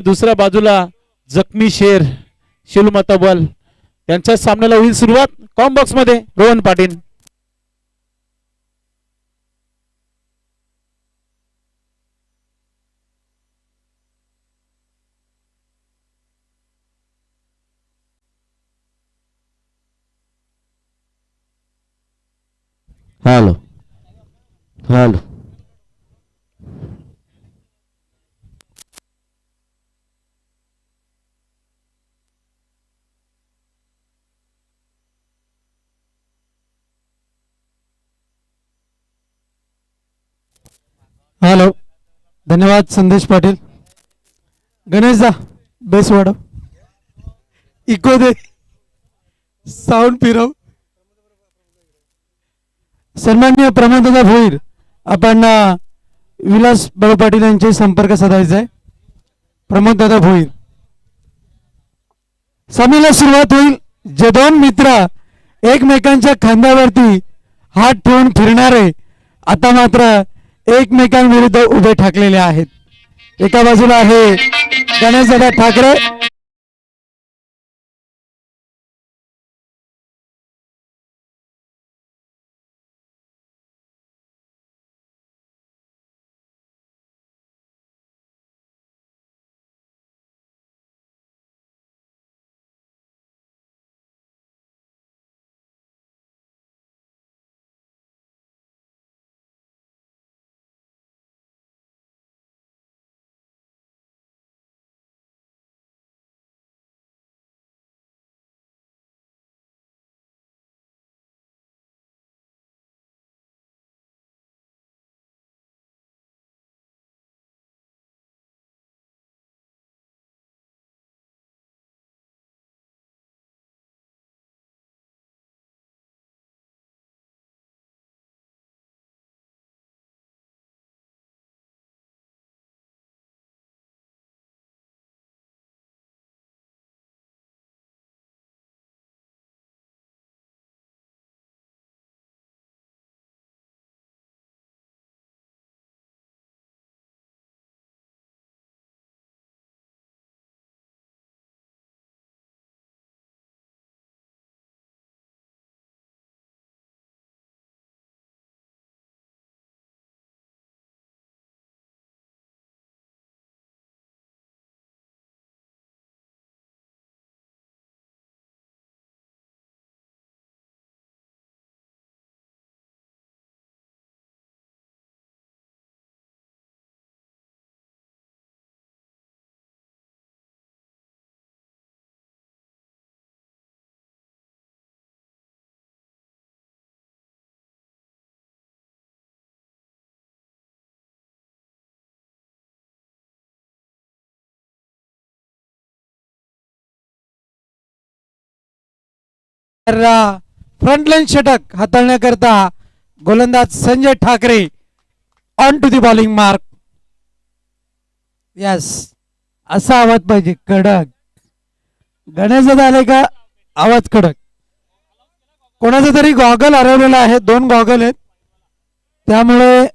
दुसऱ्या बाजूला जखमी शेर शिलुमाता बल त्यांच्या सामन्याला होईल सुरुवात. कॉम बॉक्स मध्ये Rohan Patil. Hello hello hello. धन्यवाद संदेश पाटील. गणेश दा बेस वाढव, इको दे, साऊंड फिरव. सन्माननीय प्रमोददादा भोईर, आपण विलास बाळू पाटील यांचे संपर्क साधायचा आहे. प्रमोददादा भोईर. सामन्याला सुरुवात होईल. जे दोन मित्र एकमेकांच्या खांद्यावरती हात ठेवून फिरणारे आता मात्र एकमेकांविरुद्ध उभे ठाकलेले आहेत. एका बाजूला आहे गणेशदादा ठाकरे, फ्रंटलाईन षटक हाताळण्याकरता गोलंदाज Sanjay Thakare on to the bowling mark. Yes, असा आवाज पाहिजे कडक. गणेशदादा आले का आवाज कडक. कोणाचा तरी गॉगल हरवलेला आहे. दोन गॉगल आहेत, त्यामुळे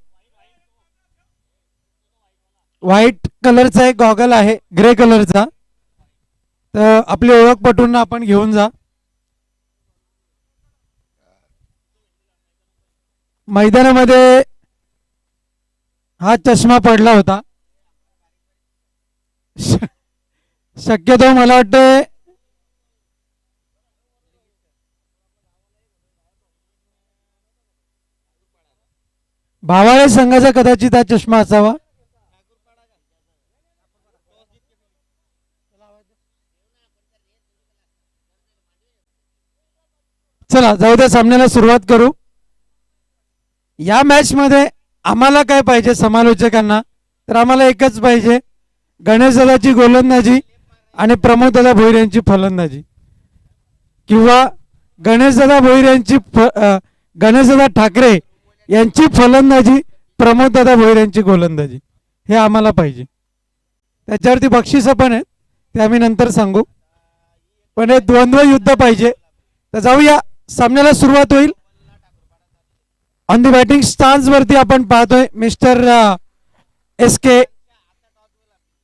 व्हाईट कलरचा एक गॉगल आहे, ग्रे कलरचा. तर आपली ओळख पटवून आपण घेऊन जा. मैदानामध्ये हा चष्मा पडला होता. शक्यतो मला वाटतं भावाळे संघाचा कदाचित हा चष्मा असावा. चला जाऊ द्या, सामन्याला सुरुवात करू. या मॅच मध्ये आम्हाला काय पाहिजे समालोचकांना, तर आम्हाला एकच पाहिजे, गणेशदादाची गोलंदाजी आणि प्रमोददादा भोईर यांची फलंदाजी, किंवा गणेशदादा भोईर यांची गणेशदादा ठाकरे यांची फलंदाजी, प्रमोददादा भोईर यांची गोलंदाजी, हे आम्हाला पाहिजे. त्याच्यावरती बक्षिसं पण आहेत, ते आम्ही नंतर सांगू. पण हे द्वंद्व युद्ध पाहिजे. तर जाऊया, सामन्याला सुरुवात होईल. ऑन दी बॅटिंग स्टान्स वरती आपण पाहतोय मिस्टर SK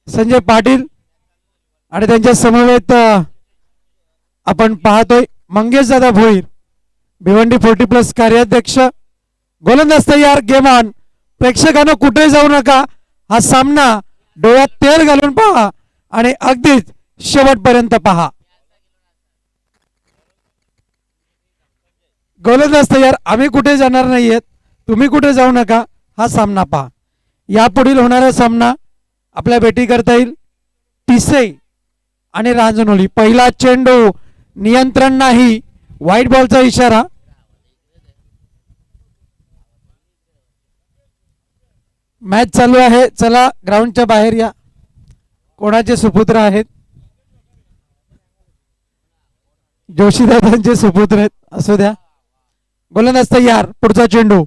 संजय पाटील, आणि त्यांच्या समवेत आपण पाहतोय मंगेश दादा भोईर भिवंडी 40+ कार्याध्यक्ष. गोलंदाज तयार, गेम ऑन. प्रेक्षकांना कुठे जाऊ नका, हा सामना डोळ्यात तेल घालून पहा आणि अगदीच शेवटपर्यंत पहा. गोलंदाज तयार, आम्ही कुठे जाणार नाहीयेत, तुम्ही कुठे जाऊ नका, हा सामना पहा. यापुढील होणारा सामना आपल्या भेटी करता येईल टिसे आणि रांजणोली. पहिला चेंडू, नियंत्रण नाही, व्हाईट बॉलचा इशारा. मॅच चालू आहे, चला ग्राउंडच्या बाहेर या. कोणाचे सुपुत्र आहेत? जोशीदादांचे सुपुत्र आहेत, असू द्या. गोलंदाज तयार, पुढचा चेंडू.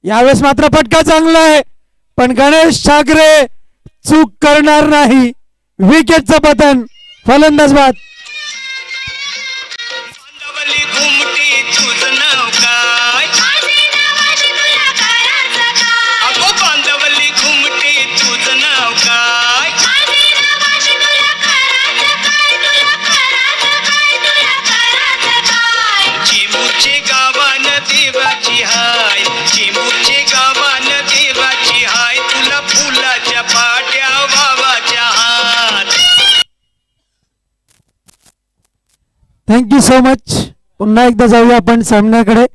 यावेळेस मात्र फटका चांगला आहे, पण गणेश ठाकरे चूक करणार नाही. विकेटचं पतन, फलंदाज बाद. Thank you so much. पुन्हा एकदा जाऊया आपण सामन्याकडे.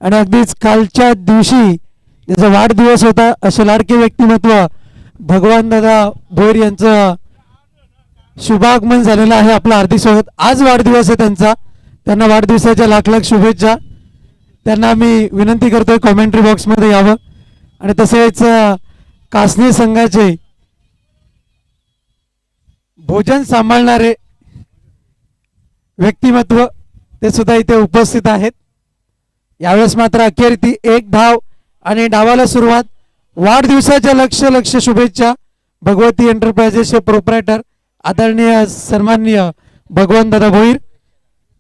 आणि अगदीच कालच्या दिवशी ज्याचा वाढदिवस होता, असे लाडके व्यक्तिमत्व भगवान दादा भोईर यांचं शुभागमन झालेलं आहे. आपलं हार्दिक स्वागत. आज वाढदिवस आहे त्यांचा, त्यांना वाढदिवसाच्या लाख लाख शुभेच्छा. त्यांना मी विनंती करतोय कॉमेंट्री बॉक्समध्ये यावं. आणि तसेच कासनी संघाचे भोजन सांभाळणारे व्यक्तिमत्व ते सुद्धा इथे उपस्थित आहेत. यावेळेस मात्र अखेर ती एक धाव आणि डावाला सुरुवात. वाढदिवसाच्या लक्ष शुभेच्छा. भगवती एंटरप्राइजेसचे प्रोप्रायटर आदरणीय सन्माननीय भगवान दादा भोईर.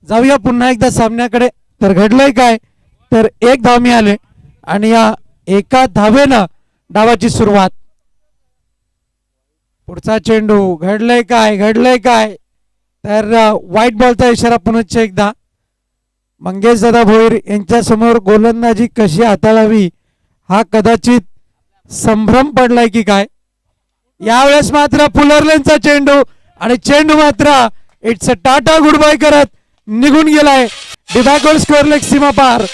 जाऊया पुन्हा एकदा सामन्याकडे. तर घडलंय काय, तर एक धाव मिळाले आणि या एका धावेनं डावाची सुरुवात. पुढचा चेंडू. घडलंय काय, तर व्हाईट बॉलचा इशारा पुनश्च एकदा. मंगेश दादा भोईर यांच्या समोर गोलंदाजी कशी हाताळावी हा कदाचित संभ्रम पडलाय की काय. यावेळेस मात्र फुलरलेनचा चेंडू आणि चेंडू मात्र it's a tata goodbye करत निघून गेलाय. डिबॅकवर्ड स्कोअर लेग सीमा पार.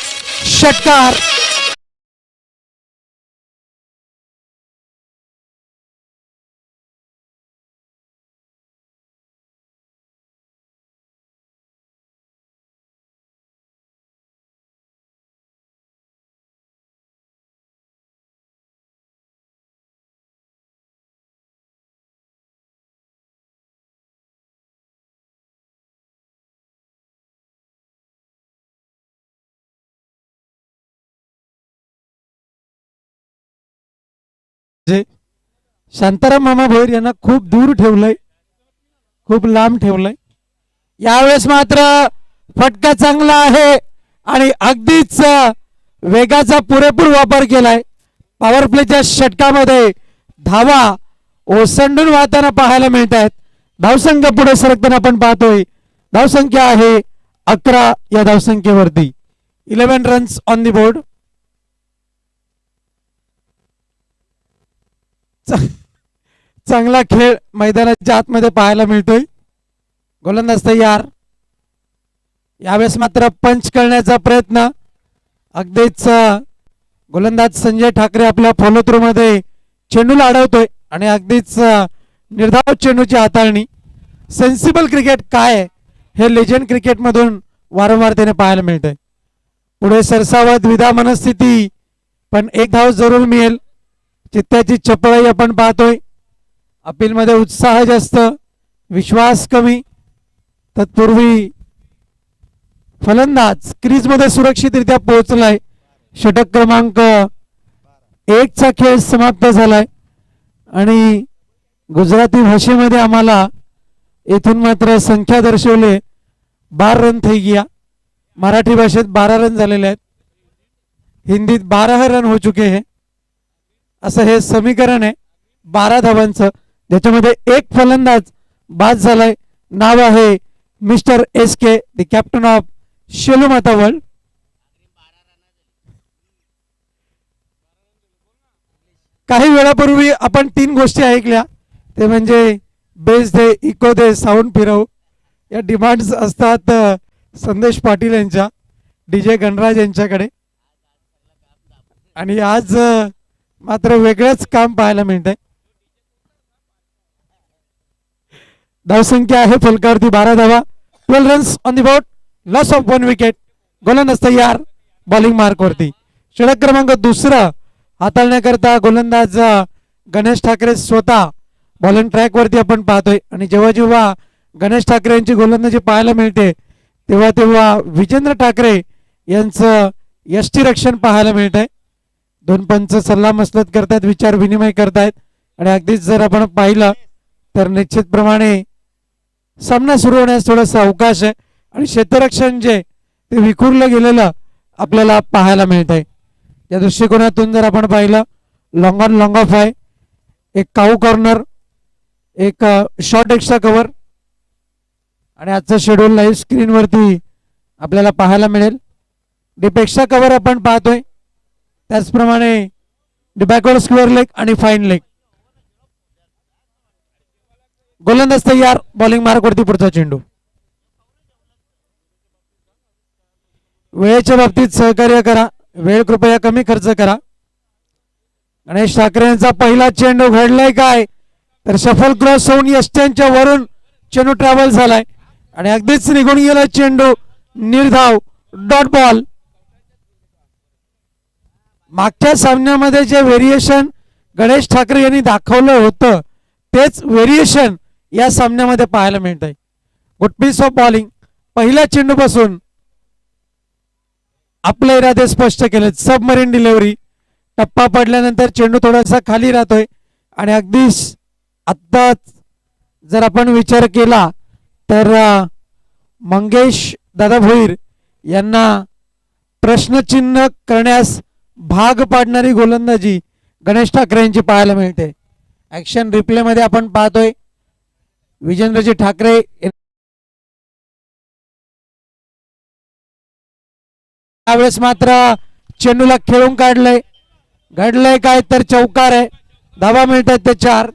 षटकार. शांताराम मामा भोईर यांना खूप दूर ठेवलंय, खूप लांब ठेवलंय. यावेळेस मात्र फटका चांगला आहे आणि अगदीच वेगाचा पुरेपूर वापर केलाय. पॉवर प्लेच्या षटकामध्ये धावा ओसंडून वाहताना पाहायला मिळत आहेत. धावसंख्या पुढे सरकताना आपण पाहतोय. धावसंख्या आहे 11. या धावसंख्येवरती 11 रन्स ऑन दी बोर्ड. चांगला खेळ मैदानाच्या आतमध्ये पाहायला मिळतोय. गोलंदाज तयार. यावेळेस मात्र पंच करण्याचा प्रयत्न. अगदीच गोलंदाज संजय ठाकरे आपल्या फॉलो थ्रू मध्ये चेंडूला अडवतोय आणि अगदीच निर्धाव चेंडूची हाताळणी. सेन्सिबल क्रिकेट काय हे लेजंड क्रिकेट मधून वारंवार त्याने पाहायला मिळतंय. पुढे सरसावत विधा मनस्थिती, पण एक धाव जरूर मिळेल. चित्त्याची चपळाई आपण पाहतोय. अपील मध्ये उत्साह जास्त, विश्वास कमी. तत्पूर्वी फलंदाज क्रीज मध्ये सुरक्षितरित्या पोहोचलाय. षटक क्रमांक 1 चा खेळ समाप्त झालाय आणि गुजराती भाषेमध्ये आम्हाला इथून मात्र संख्या दर्शवले 12 रन થઈ ગયા. मराठी भाषेत 12 रन झालेले आहेत. हिंदीत 12 रन हो चुके हैं. असं हे समीकरण आहे 12 धावांचं, ज्याच्यामध्ये एक फलंदाज बाद झालाय. नाव आहे mister S K, the captain of Shelu Mata world. काही वेळापूर्वी आपण 3 गोष्टी ऐकल्या, ते म्हणजे बेस दे, इको दे, साऊंड फिरव. या डिमांड्स असतात संदेश पाटील यांच्या, DJ गणराज यांच्याकडे. आणि आज मात्र वेगळंच काम पाहायला मिळतंय. धावसंख्या आहे फलकावरती 12 धावा, 12 runs on the board, loss of 1 wicket. गोलंदाज तयार बॉलिंग मार्क वरती. षटक क्रमांक 2 हाताळण्याकरता गोलंदाज गणेश ठाकरे स्वतः बॉलिंग ट्रॅक वरती आपण पाहतोय. आणि जेव्हा जेव्हा गणेश ठाकरे यांची गोलंदाजी पाहायला मिळते, तेव्हा तेव्हा विजेंद्र ठाकरे यांचं यष्टीरक्षण पाहायला मिळतंय. 2 पंच सल्ला मसलत करतायत, विचार विनिमय करतायत. आणि अगदीच जर आपण पाहिलं तर निश्चितप्रमाणे सामना सुरू होण्यास थोडासा अवकाश आहे. आणि क्षेत्ररक्षण जे ते विखुरलं गेलेलं आपल्याला पाहायला मिळतंय. या दृष्टिकोनातून जर आपण पाहिलं, लॉंग ऑन लॉंग ऑफ आहे, एक काऊ कॉर्नर, एक शॉर्ट एक्स्ट्रा कव्हर. आणि आजचं शेड्यूल लाईव्ह स्क्रीनवरती आपल्याला पाहायला मिळेल. डीप एक्स्ट्रा कव्हर आपण पाहतोय, त्याचप्रमाणे डी बॅकवर्ड स्क्वेअर लेग आणि फाईन लेग. गोलंदाज तयार बॉलिंग मार्क वरती. पुढचा चेंडू. वेळेच्या बाबतीत सहकार्य करा, वेळ कृपया कमी खर्च करा. गणेश ठाकरे यांचा पहिला चेंडू घडलाय काय, तर सफल क्रॉस होऊन यष्ट्यांच्या वरून चेंडू ट्रॅव्हल झालाय आणि अगदीच निघून गेला चेंडू. निर्धाव डॉट बॉल. मागच्या सामन्यामध्ये जे व्हेरिएशन गणेश ठाकरे यांनी दाखवलं होतं, तेच व्हेरिएशन या सामन्यामध्ये पाहायला मिळत आहे. Good piece of bowling. पहिल्या चेंडूपासून आपले इरादे स्पष्ट केले. Submarine delivery. टप्पा पडल्यानंतर चेंडू थोडासा खाली राहतोय आणि अगदीच आत्ताच जर आपण विचार केला तर मंगेश दादा भोईर यांना प्रश्नचिन्ह करण्यास भाग पाडणारी गोलंदाजी गणेश ठाकरे यांची पाहायला मिळते. ऍक्शन रिप्ले मध्ये आपण पाहतोय विजेंद्रजी ठाकरे यावेळेस मात्र चेंडूला खेळून काढलंय. घडलंय काय तर चौकार आहे. धावा मिळतात ते 4.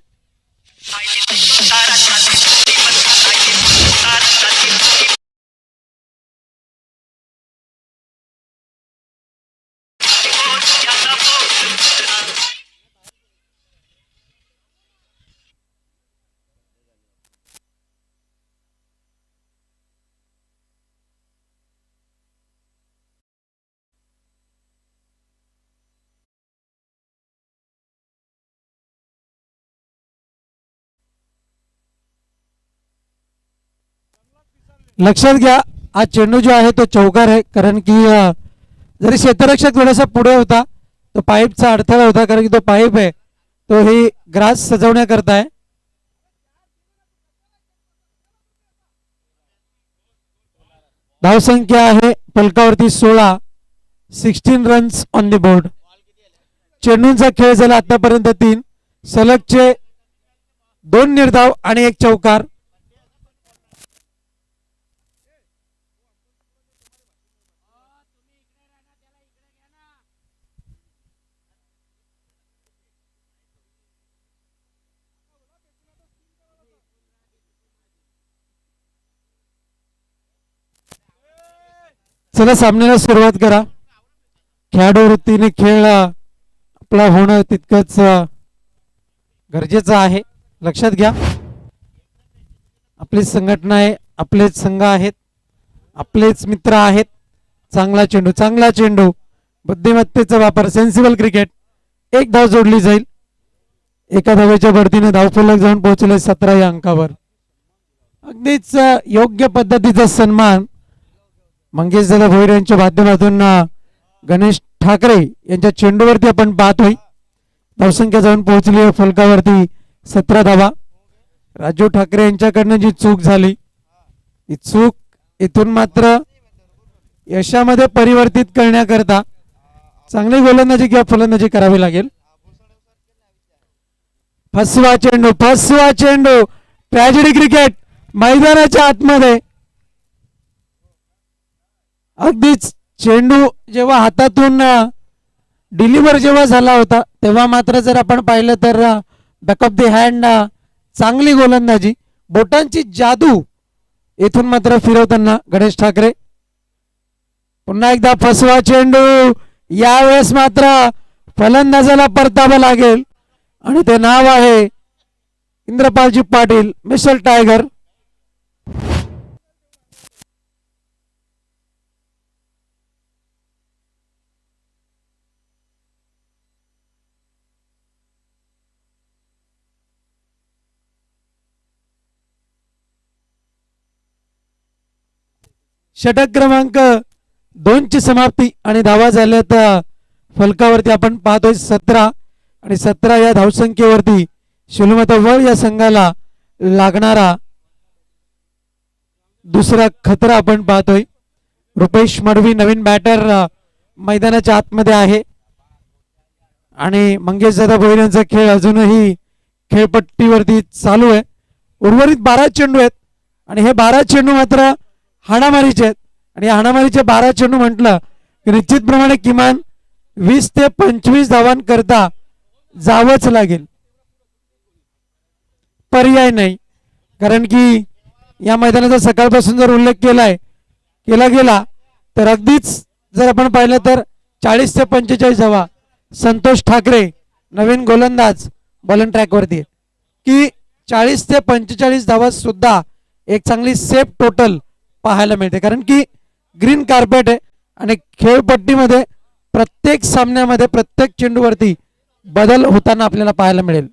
लक्षात घ्या, हा चेंडू जो आहे तो चौकार आहे, कारण की जरी क्षेत्ररक्षक थोडासा पुढे होता, तो पाईपचा अडथळा होता, कारण की तो पाईप आहे तो ही ग्रास सजवण्याकरता आहे. धावसंख्या आहे फलकावरती 16. 16 रन्स ऑन द बोर्ड. चेंडूंचा खेळ झाला आतापर्यंत 3 सलगचे 2 निर्धाव आणि 1 चौकार. चला सामन्याला सुरुवात करा. खेळाडू वृत्तीने खेळ आपला होणं तितकंच गरजेचं आहे. लक्षात घ्या, आपली संघटना आहे, आपलेच संघ आहेत, आपलेच मित्र आहेत. चांगला चेंडू, चांगला चेंडू, बुद्धिमत्तेचा वापर, सेन्सिबल क्रिकेट. 1 धाव जोडली जाईल. एका धावेच्या बढतीने धावफलक जाऊन पोहोचले 17 या अंकावर. अगदीच योग्य पद्धतीचा सन्मान मंगेश दादा भोईर यांच्या माध्यमातून गणेश ठाकरे यांच्या चेंडूवरती आपण पाहतोय. धावसंख्या जाऊन पोहोचली फलकावरती 17 धावा. राजू ठाकरे यांच्याकडनं जी चूक झाली, ती चूक इथून मात्र यशामध्ये परिवर्तित करण्याकरता चांगली गोलंदाजी किंवा फलंदाजी करावी लागेल. फसवा चेंडू, फसवा चेंडू, ट्रॅजेडी क्रिकेट मैदानाच्या आतमध्ये अगदीच चेंडू जेव्हा हातातून डिलिव्हर जेव्हा झाला होता तेव्हा मात्र जर आपण पाहिलं तर बॅक ऑफ द हँड चांगली गोलंदाजी, बोटांची जादू येथून मात्र फिरवताना गणेश ठाकरे. पुन्हा एकदा फसवा चेंडू, यावेळेस मात्र फलंदाजाला परतावं लागेल आणि ते नाव आहे इंद्रपालजी पाटील, मिशेल टायगर. षटक क्रमांक 2 ची समाप्ती आणि धावा झाल्यात फलकावरती आपण पाहतोय 17 आणि 17 या धावसंख्येवरती शिलमतवळ या संघाला लागणारा दुसरा खतरा आपण पाहतोय. रुपेश मडवी नवीन बॅटर मैदानाच्या आतमध्ये आहे आणि मंगेश दादा भोईर यांचा खेळ अजूनही खेळपट्टीवरती चालू आहे. उर्वरित 12 चेंडू आहेत आणि हे 12 चेंडू मात्र हाणामारीचे आहेत आणि हाणामारीचे 12 चेंडू म्हटलं की निश्चितप्रमाणे किमान 20 ते 25 धावांकरता जावंच लागेल, पर्याय नाही. कारण की या मैदानाचा सकाळपासून जर उल्लेख केला गेला तर अगदीच जर आपण पाहिलं तर 40 ते 45 धावा संतोष ठाकरे नवीन गोलंदाज बॉलिंग ट्रॅकवरती की 40 ते 45 धावा सुद्धा एक चांगली सेफ टोटल पाहायला मिळते. कारण की ग्रीन कार्पेट आहे आणि खेळपट्टीमध्ये प्रत्येक सामन्यामध्ये प्रत्येक चेंडूवरती बदल होताना आपल्याला पाहायला मिळेल.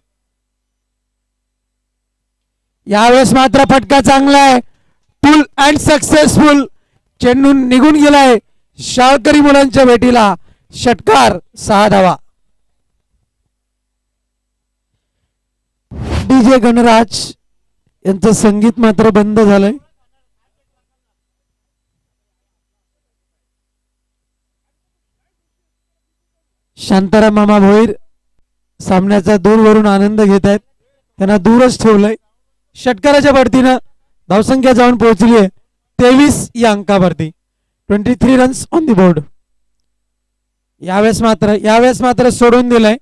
यावेळेस मात्र फटका चांगला आहे, फुल अँड सक्सेसफुल चेंडू निघून गेलाय शाळकरी मुलांच्या भेटीला. षटकार 6 धावा. डीजे गणराज यांचं संगीत मात्र बंद झालंय. शांताराम मामा भोईर सामन्याचा दूरवरून आनंद घेत आहेत, त्यांना दूरच ठेवलंय. षटकाराच्या बढतीनं धावसंख्या जाऊन पोहोचली आहे 23 या अंकावरती. 23 रन्स ऑन दी बोर्ड. यावेळेस मात्र सोडून दिलंय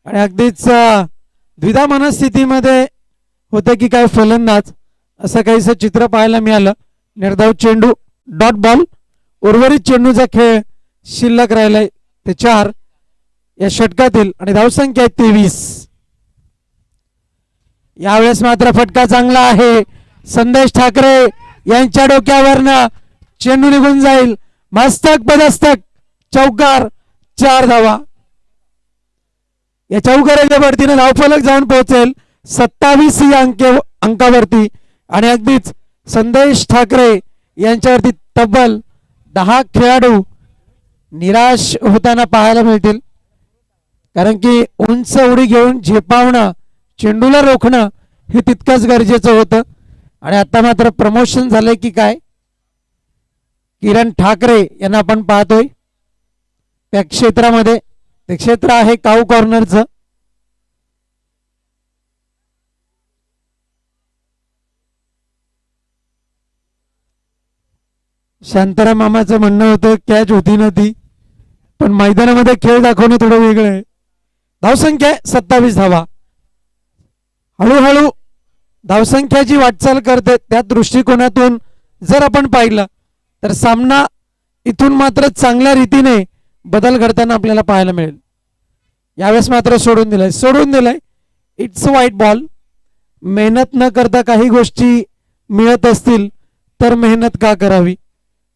आणि अगदीच द्विधा मनस्थितीमध्ये होते की काय फलंदाज असं काहीसं चित्र पाहायला मिळालं. निर्धाव चेंडू, डॉट बॉल. उर्वरित चेंडूचा खेळ शिल्लक राहिलाय ते 4 या षटकातील आणि धावसंख्या 23. यावेळेस मात्र फटका चांगला आहे, संदेश ठाकरे यांच्या डोक्यावरनं चेंडू निघून जाईल. मस्तक पदस्तक चौकार, 4 धावा. या चौकाराच्या बढतीनं धावफलक जाऊन पोहोचेल 27 या अंकावरती आणि अगदीच संदेश ठाकरे यांच्यावरती तब्बल 10 खेळाडू निराश होताना पाहायला मिळतील. कारण की उंच उडी घेऊन झेपावणं, चेंडूला रोखणं हे तितकंच गरजेचं होतं. आणि आता मात्र प्रमोशन झालंय की काय, किरण ठाकरे यांना आपण पाहतोय त्या क्षेत्रामध्ये. ते क्षेत्र आहे काऊ कॉर्नरचं. शांताराम मामाचं म्हणणं होतं कॅच होती ना ती, पण मैदानामध्ये खेळ दाखवणं थोडं वेगळं आहे. धावसंख्या 27 धावा. हळूहळू धावसंख्या जी वाटचाल करते त्या दृष्टिकोनातून जर आपण पाहिलं तर सामना इथून मात्र चांगल्या रीतीने बदल घडताना आपल्याला पाहायला मिळेल. यावेळेस मात्र सोडून दिलंय. It's white ball. मेहनत न करता काही गोष्टी मिळत असतील तर मेहनत का करावी.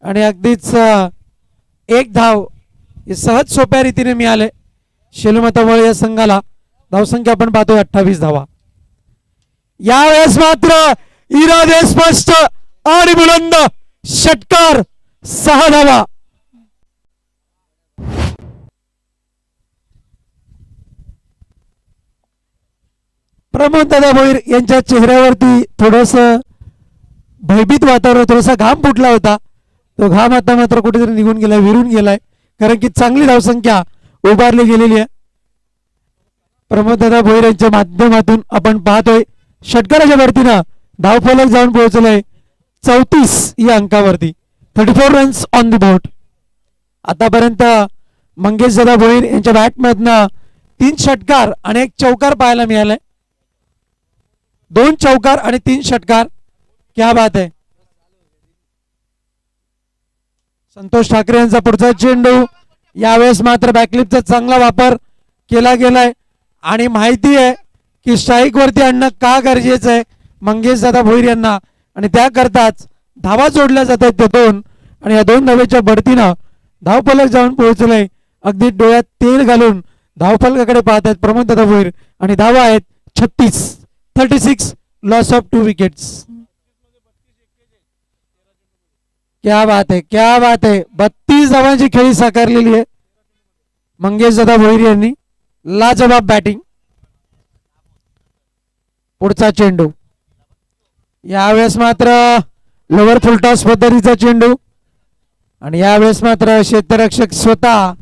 आणि अगदीच 1 धाव हे सहज सोप्या रीतीने मिळाले शेलमतवळ या संघाला. धावसंख्या आपण पाहतोय 28 धावा. यावेळेस मात्र इरादे स्पष्ट आणि बुलंद. षटकार 6 धावा. प्रमोद दादा भोईर यांच्या चेहऱ्यावरती थोडस भयभीत वातावरण, थोडासा घाम फुटला होता. तो घाम आता मात्र कुठेतरी निघून गेलाय, विरून गेलाय. कारण की चांगली धावसंख्या उभारली गेलेली आहे. प्रमोद दादा भोईर यांच्या माध्यमातून आपण पाहतोय षटकाराच्या वरतीनं धावफलक जाऊन पोहोचलंय 34 या अंकावरती. 34 रन्स ऑन द बोर्ड. आतापर्यंत मंगेश दादा भोईर यांच्या बॅटमधनं 3 षटकार आणि 1 चौकार पाहायला मिळालाय. 2 चौकार आणि 3 षटकार. क्या बात आहे. संतोष ठाकरे यांचा पुढचा चेंडू. यावेळेस मात्र बॅकलिपचा चांगला वापर केला गेलाय आणि माहिती आहे की स्ट्राईक वरती आणणं का गरजेचं आहे मंगेश दादा भोईर यांना, आणि त्याकरताच धावा जोडल्या जात आहेत ते 2, आणि या 2 धावेच्या बढतीनं धावफलक जाऊन पोहोचलंय. अगदी डोळ्यात तेल घालून धावफलकाकडे पाहत आहेत प्रमोद दादा भोईर, आणि धावा आहेत 36. 36 लॉस ऑफ 2 विकेट्स. क्या बात है, क्या बात है. 32 धावांची खेळी साकारलेली आहे मंगेश दादा भोईर यांनी. लाजवाब बॅटिंग. पुढचा चेंडू. यावेळेस मात्र लोअर फुलटॉस पद्धतीचा चेंडू, आणि यावेळेस मात्र क्षेत्ररक्षक स्वतः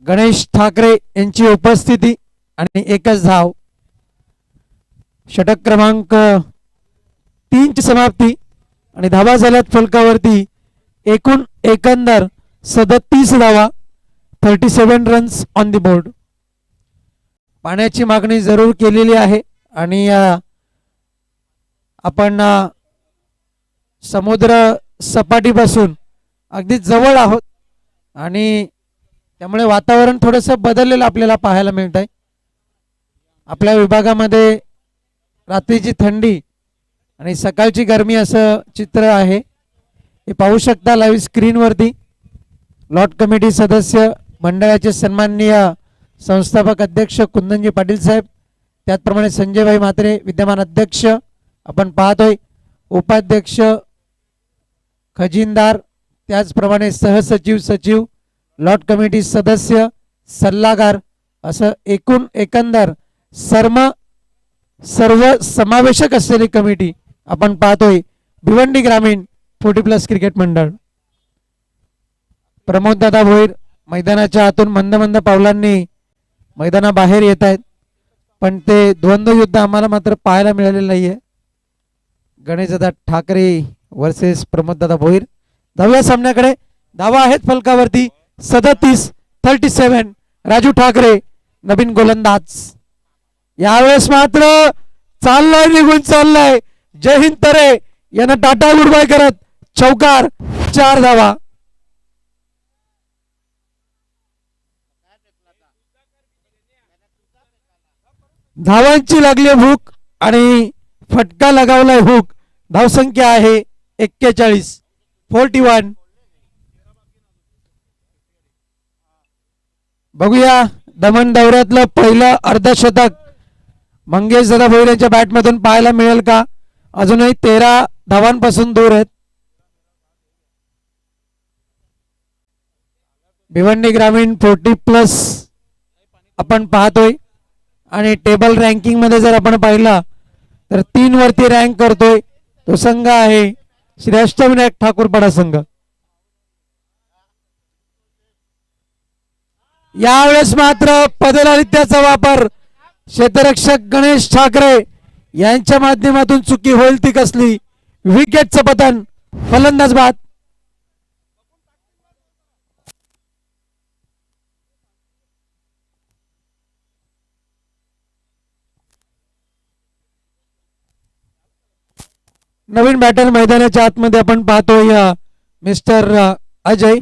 गणेश ठाकरे यांची उपस्थिती आणि एकच धाव. षटक क्रमांक 3 ची समाप्ती आणि धावा झाल्यात फलकावरती एकंदर 37 धावा. 37 रन्स ऑन द बोर्ड. पाण्याची मागणी जरूर केलेली आहे आणि आपण समुद्र सपाटीपासून अगदी जवळ आहोत आणि त्यामुळे वातावरण थोडंसं बदललेलं आपल्याला पाहायला मिळत आहे. आपल्या विभागामध्ये रात्रीची थंडी आणि सकाळची गरमी असं चित्र आहे. हे पाहू शकता लाईव्ह स्क्रीनवरती. लॉट कमिटी सदस्य मंडळाचे सन्माननीय संस्थापक अध्यक्ष कुंदनजी पाटील साहेब, त्याचप्रमाणे संजयभाई म्हात्रे विद्यमान अध्यक्ष आपण पाहतोय, उपाध्यक्ष, खजिनदार, त्याचप्रमाणे सहसचिव, सचिव, लॉट कमिटी सदस्य, सल्लागार असं एकंदर सर्व समावेशक असलेली कमिटी आपण पाहतोय भिवंडी ग्रामीण 40+ क्रिकेट मंडळ. प्रमोद दादा भोईर मैदानाच्या आतून मंद मंद पावलांनी मैदानाबाहेर येत आहेत, पण ते द्वंद्व युद्ध आम्हाला मात्र पाहायला मिळालेलं नाहीये. गणेशदादा ठाकरे वर्सेस प्रमोद दादा भोईर. धाव्या सामन्याकडे धावा आहेत फलकावरती 37. राजू ठाकरे नवीन गोलंदाज. यावेळेस मात्र चाललाय, निघून चाललाय. जय हिंद तरे यांना टाटा गुड बाय करत चौकार. 4 धावा. धावांची लागली भूक आणि फटका लगावलाय हुक. धावसंख्या आहे 41. बघूया दमण दौऱ्यातलं पहिलं अर्धशतक मंगेश दादा भोईर यांच्या बॅटमधून पाहायला मिळेल का. अजूनही 13 धावांपासून दूर आहेत. भिवंडी ग्रामीण 40+ आपण पाहतोय आणि टेबल रँकिंग मध्ये जर आपण पाहिला तर 3 वरती रँक करतोय. तो संघ आहे श्री अष्टविनायक ठाकूरपाडा संघ. यावेळेस मात्र पदलालित्याचा वापर क्षेत्ररक्षक गणेश ठाकरे यांच्या माध्यमातून चुकी होईल ती कसली. विकेटचं पतन. फलंदाज बाद. नवीन बॅटर मैदानाच्या आतमध्ये आपण पाहतोय मिस्टर अजय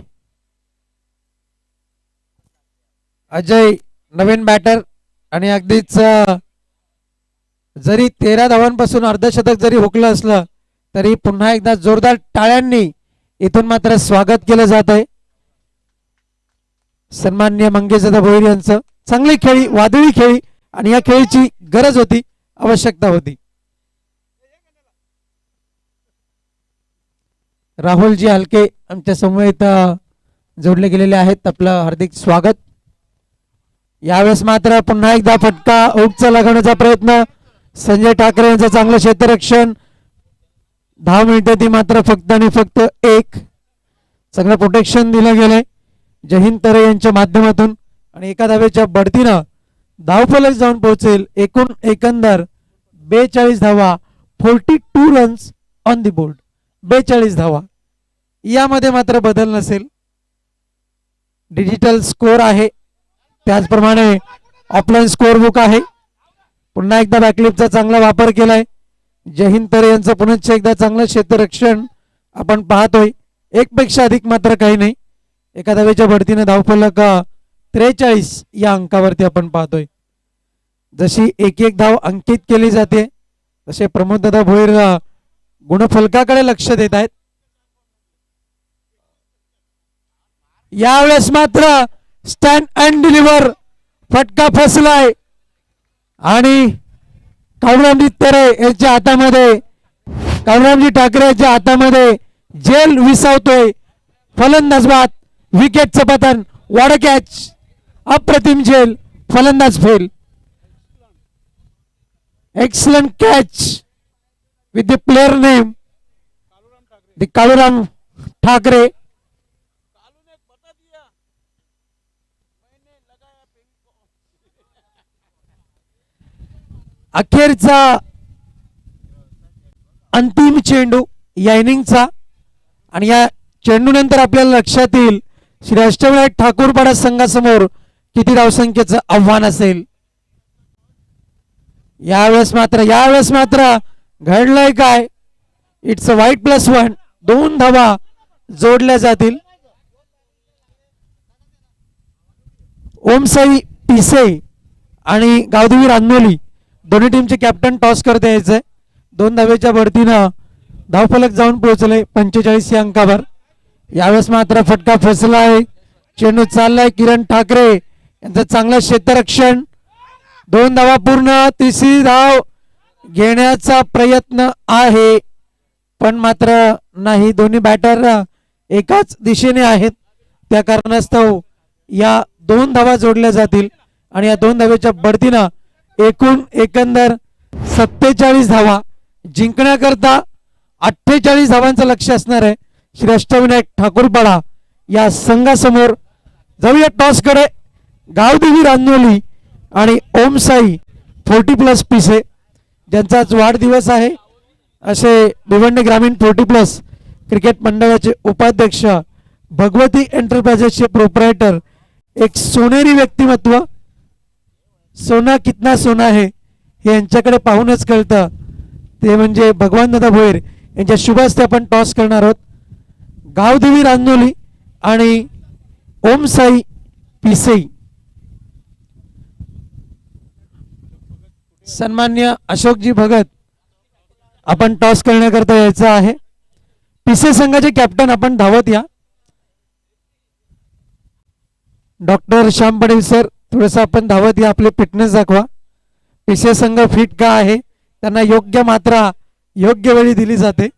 नवीन बॅटर, आणि अगदीच जरी 13 धावांपासून अर्धशतक जरी हुकलं असलं तरी पुन्हा एकदा जोरदार टाळ्यांनी इथून मात्र स्वागत केलं जात आहे. सन्माननीय मंगेश दादा भोईर यांचं. चांगली खेळी, वादळी खेळी, आणि या खेळीची गरज होती, आवश्यकता होती. राहुलजी हलके आमच्या समवेत जोडले गेलेले आहेत. आपलं हार्दिक स्वागत. यावेळेस मात्र पुन्हा एकदा फटका हुकचा लगावण्याचा प्रयत्न. संजय ठाकरे यांचं चांगलं क्षेत्ररक्षण. धाव मिळते ती मात्र फक्त आणि फक्त 1. चांगलं प्रोटेक्शन दिलं गेलंय जय हिंद तरे यांच्या माध्यमातून, आणि एका धावेच्या बढतीनं धावफलक जाऊन पोहोचेल एकंदर 42 धावा. 42 रन्स ऑन द बोर्ड, 42 धावा. यामध्ये मात्र बदल नसेल. डिजिटल स्कोर आहे, त्याचप्रमाणे ऑफलाईन स्कोर बुक आहे. पुन्हा एकदा बॅकलिपचा चांगला वापर केलाय. जयहिंद तर यांचं पुन्हा एकदा चांगलं क्षेत्ररक्षण आपण पाहतोय. एक पेक्षा अधिक मात्र काही नाही. एका धावेच्या बढतीने धावफलक 43 या अंकावरती आपण पाहतोय. जशी एक एक धाव अंकित केली जाते तसे प्रमोददादा भोईर गुणफलकाकडे लक्ष देत आहेत. यावेळेस मात्र स्टँड अँड डिलिव्हर फटका फसलाय आणि काळूरामजी तेरे यांच्या हातामध्ये, काळूरामजी ठाकरे यांच्या हातामध्ये जेल विसावतोय. फलंदाज बाद, विकेटचं पतन, वाड कॅच, अप्रतिम झेल, फलंदाज fail. Excellent catch with the player name the Kaluram Thackeray. अखेरचा अंतिम चेंडू या इनिंगचा आणि या चेंडूनंतर आपल्याला लक्षात येईल श्री अष्टविनायक ठाकूरपाडा संघासमोर किती धावसंख्येचं आव्हान असेल. यावेळेस मात्र घडलंय काय. इट्स अ वाईट +1. 2 धावा जोडल्या जातील. ओमसाई पिसे आणि गावदेवी रानोली दोन्ही टीमचे कॅप्टन टॉस करता यायचंय. 2 धावेच्या बढतीनं धावफलक जाऊन पोहोचले 45 या अंकावर. यावेळेस मात्र फटका फसला आहे. चेंडू चाललाय किरण ठाकरे यांचं चांगलं क्षेत्ररक्षण. 2 धावा पूर्ण. तिसरी धाव घेण्याचा प्रयत्न आहे पण मात्र नाही. दोन्ही बॅटर एकाच दिशेने आहेत, त्या कारणास्तव या 2 धावा जोडल्या जातील आणि या 2 धावेच्या बढतीनं एकंदर 47 धावा जिंकण्याकरता 48 धावांचं लक्ष असणार आहे श्री अष्टविनायक ठाकूरपाडा या संघासमोर. जाऊया टॉसकडे. गावदेवी रानोली आणि ओमसाई 40+ पिसे ज्यांचा आज वाढदिवस आहे असे भिवंडी ग्रामीण 40+ क्रिकेट मंडळाचे उपाध्यक्ष, भगवती एंटरप्राइजेसचे प्रोप्रायटर, एक सोनेरी व्यक्तिमत्व. सोना कितना सोना है हे यांच्याकडे पाहूनच कळतं. ते म्हणजे भगवानदादा भोईर यांच्या शुभ हस्ते आपण टॉस करणार आहोत. गावदेवी रानोली आणि ओमसाई पिसई. सन्मान्य अशोकजी भगत आपण टॉस करण्याकरता यायचं आहे. पिसे संघाचे कॅप्टन आपण धावत या. डॉक्टर श्याम पटेल सर थोडंसं आपण धावत या, आपले फिटनेस दाखवा. पिसे संघ फिट का आहे, त्यांना योग्य मात्रा योग्य वेळी दिली जाते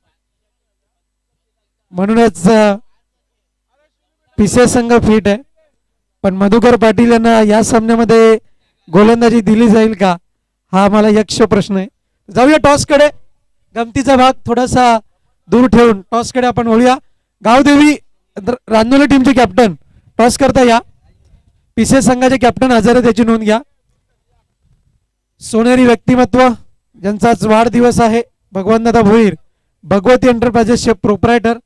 म्हणूनच पिसे संघ फिट आहे. पण मधुकर पाटील यांना या सामन्यामध्ये गोलंदाजी दिली जाईल का हा मला यक्ष प्रश्न आहे. जाऊया टॉसकडे. गमतीचा भाग थोडासा दूर ठेवून टॉसकडे आपण वळूया. गावदेवी रानोली टीमचे कॅप्टन टॉस करता या. पिसे संघाचे कॅप्टन हजर आहे त्याची नोंद घ्या. सोनेरी व्यक्तिमत्व ज्यांचा आज वाढदिवस आहे, भगवानदादा भोईर, भगवती एंटरप्राइजेसचे प्रोप्रायटर,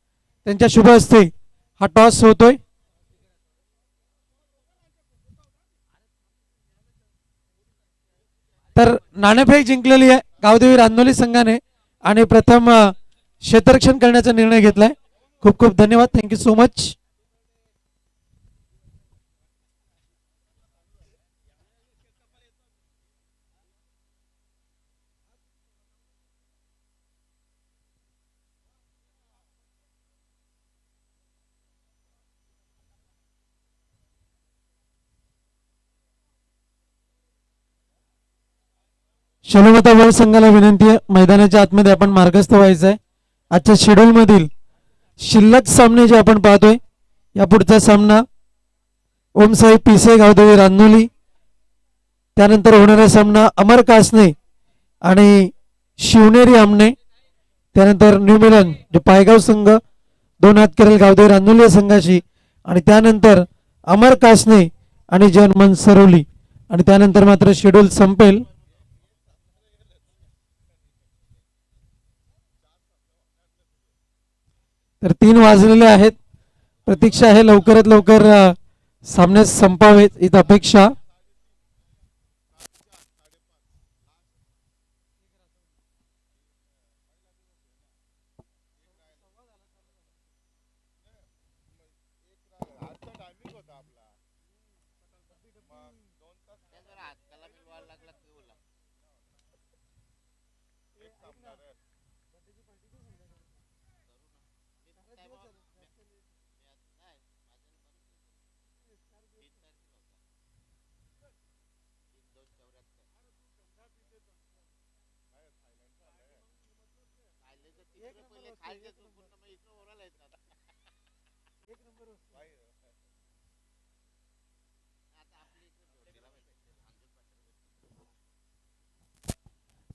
त्यांच्या शुभ हस्ते हा टॉस होतोय. तर नाणेफेक जिंकलेली आहे गावदेवी रानोली संघाने आणि प्रथम क्षेत्ररक्षण करण्याचा निर्णय घेतलाय. खूप खूप धन्यवाद. Thank you so much. शलोमता वर्ल्ड संघाला विनंती आहे, मैदानाच्या आतमध्ये आपण मार्गस्थ व्हायचं आहे. आजच्या शेड्यूल मधील शिल्लक सामने जे आपण पाहतोय, या पुढचा सामना ओमसाई पिसे गावदेवी रानोली, त्यानंतर होणारा सामना अमर कासने आणि शिवनेरी आमने, त्यानंतर न्यू मिलन जो पायगाव संघ 2 हात करेल गावदेवी रानोली या संघाशी, आणि त्यानंतर अमर कासने आणि जर्मन सरोली, आणि त्यानंतर मात्र शेड्यूल संपेल. तर 3 वाजलेले आहेत. प्रतीक्षा आहे लवकरात लवकर सामने संपावेत हीच अपेक्षा.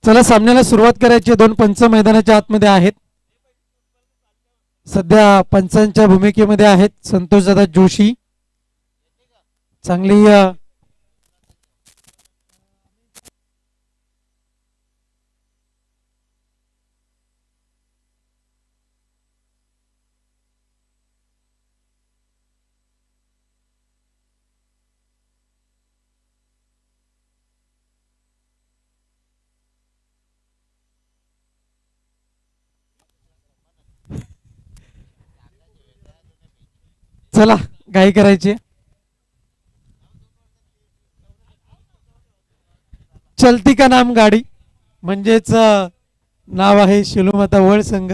चला सामन्याला सुरुवात करायची. 2 पंच मैदानाच्या आतमध्ये आहेत. सध्या पंचांच्या भूमिकेमध्ये आहेत संतोषदादा जोशी. चांगली चला घाई करायची. चलती का नाम गाडी म्हणजेच नाव आहे शिलोमाता वळ संघ.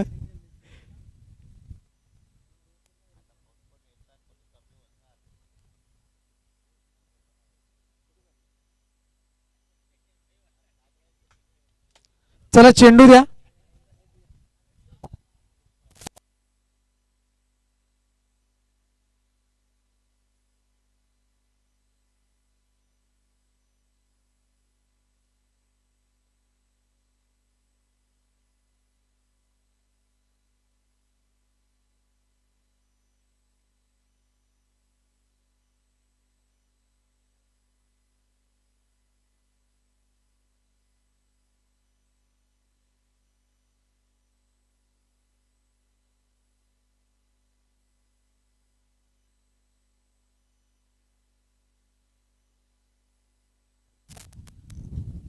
चला चेंडू द्या.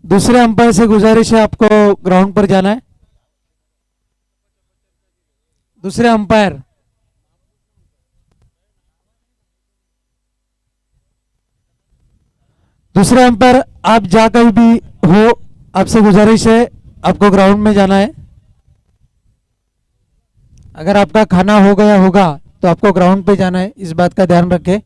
दूसरे अंपायर से गुजारिश है आपको ग्राउंड पर जाना है. दूसरे अंपायर आप जा कहीं भी हो, आपसे गुजारिश है आपको ग्राउंड में जाना है. अगर आपका खाना हो गया होगा तो आपको ग्राउंड पे जाना है, इस बात का ध्यान रखें.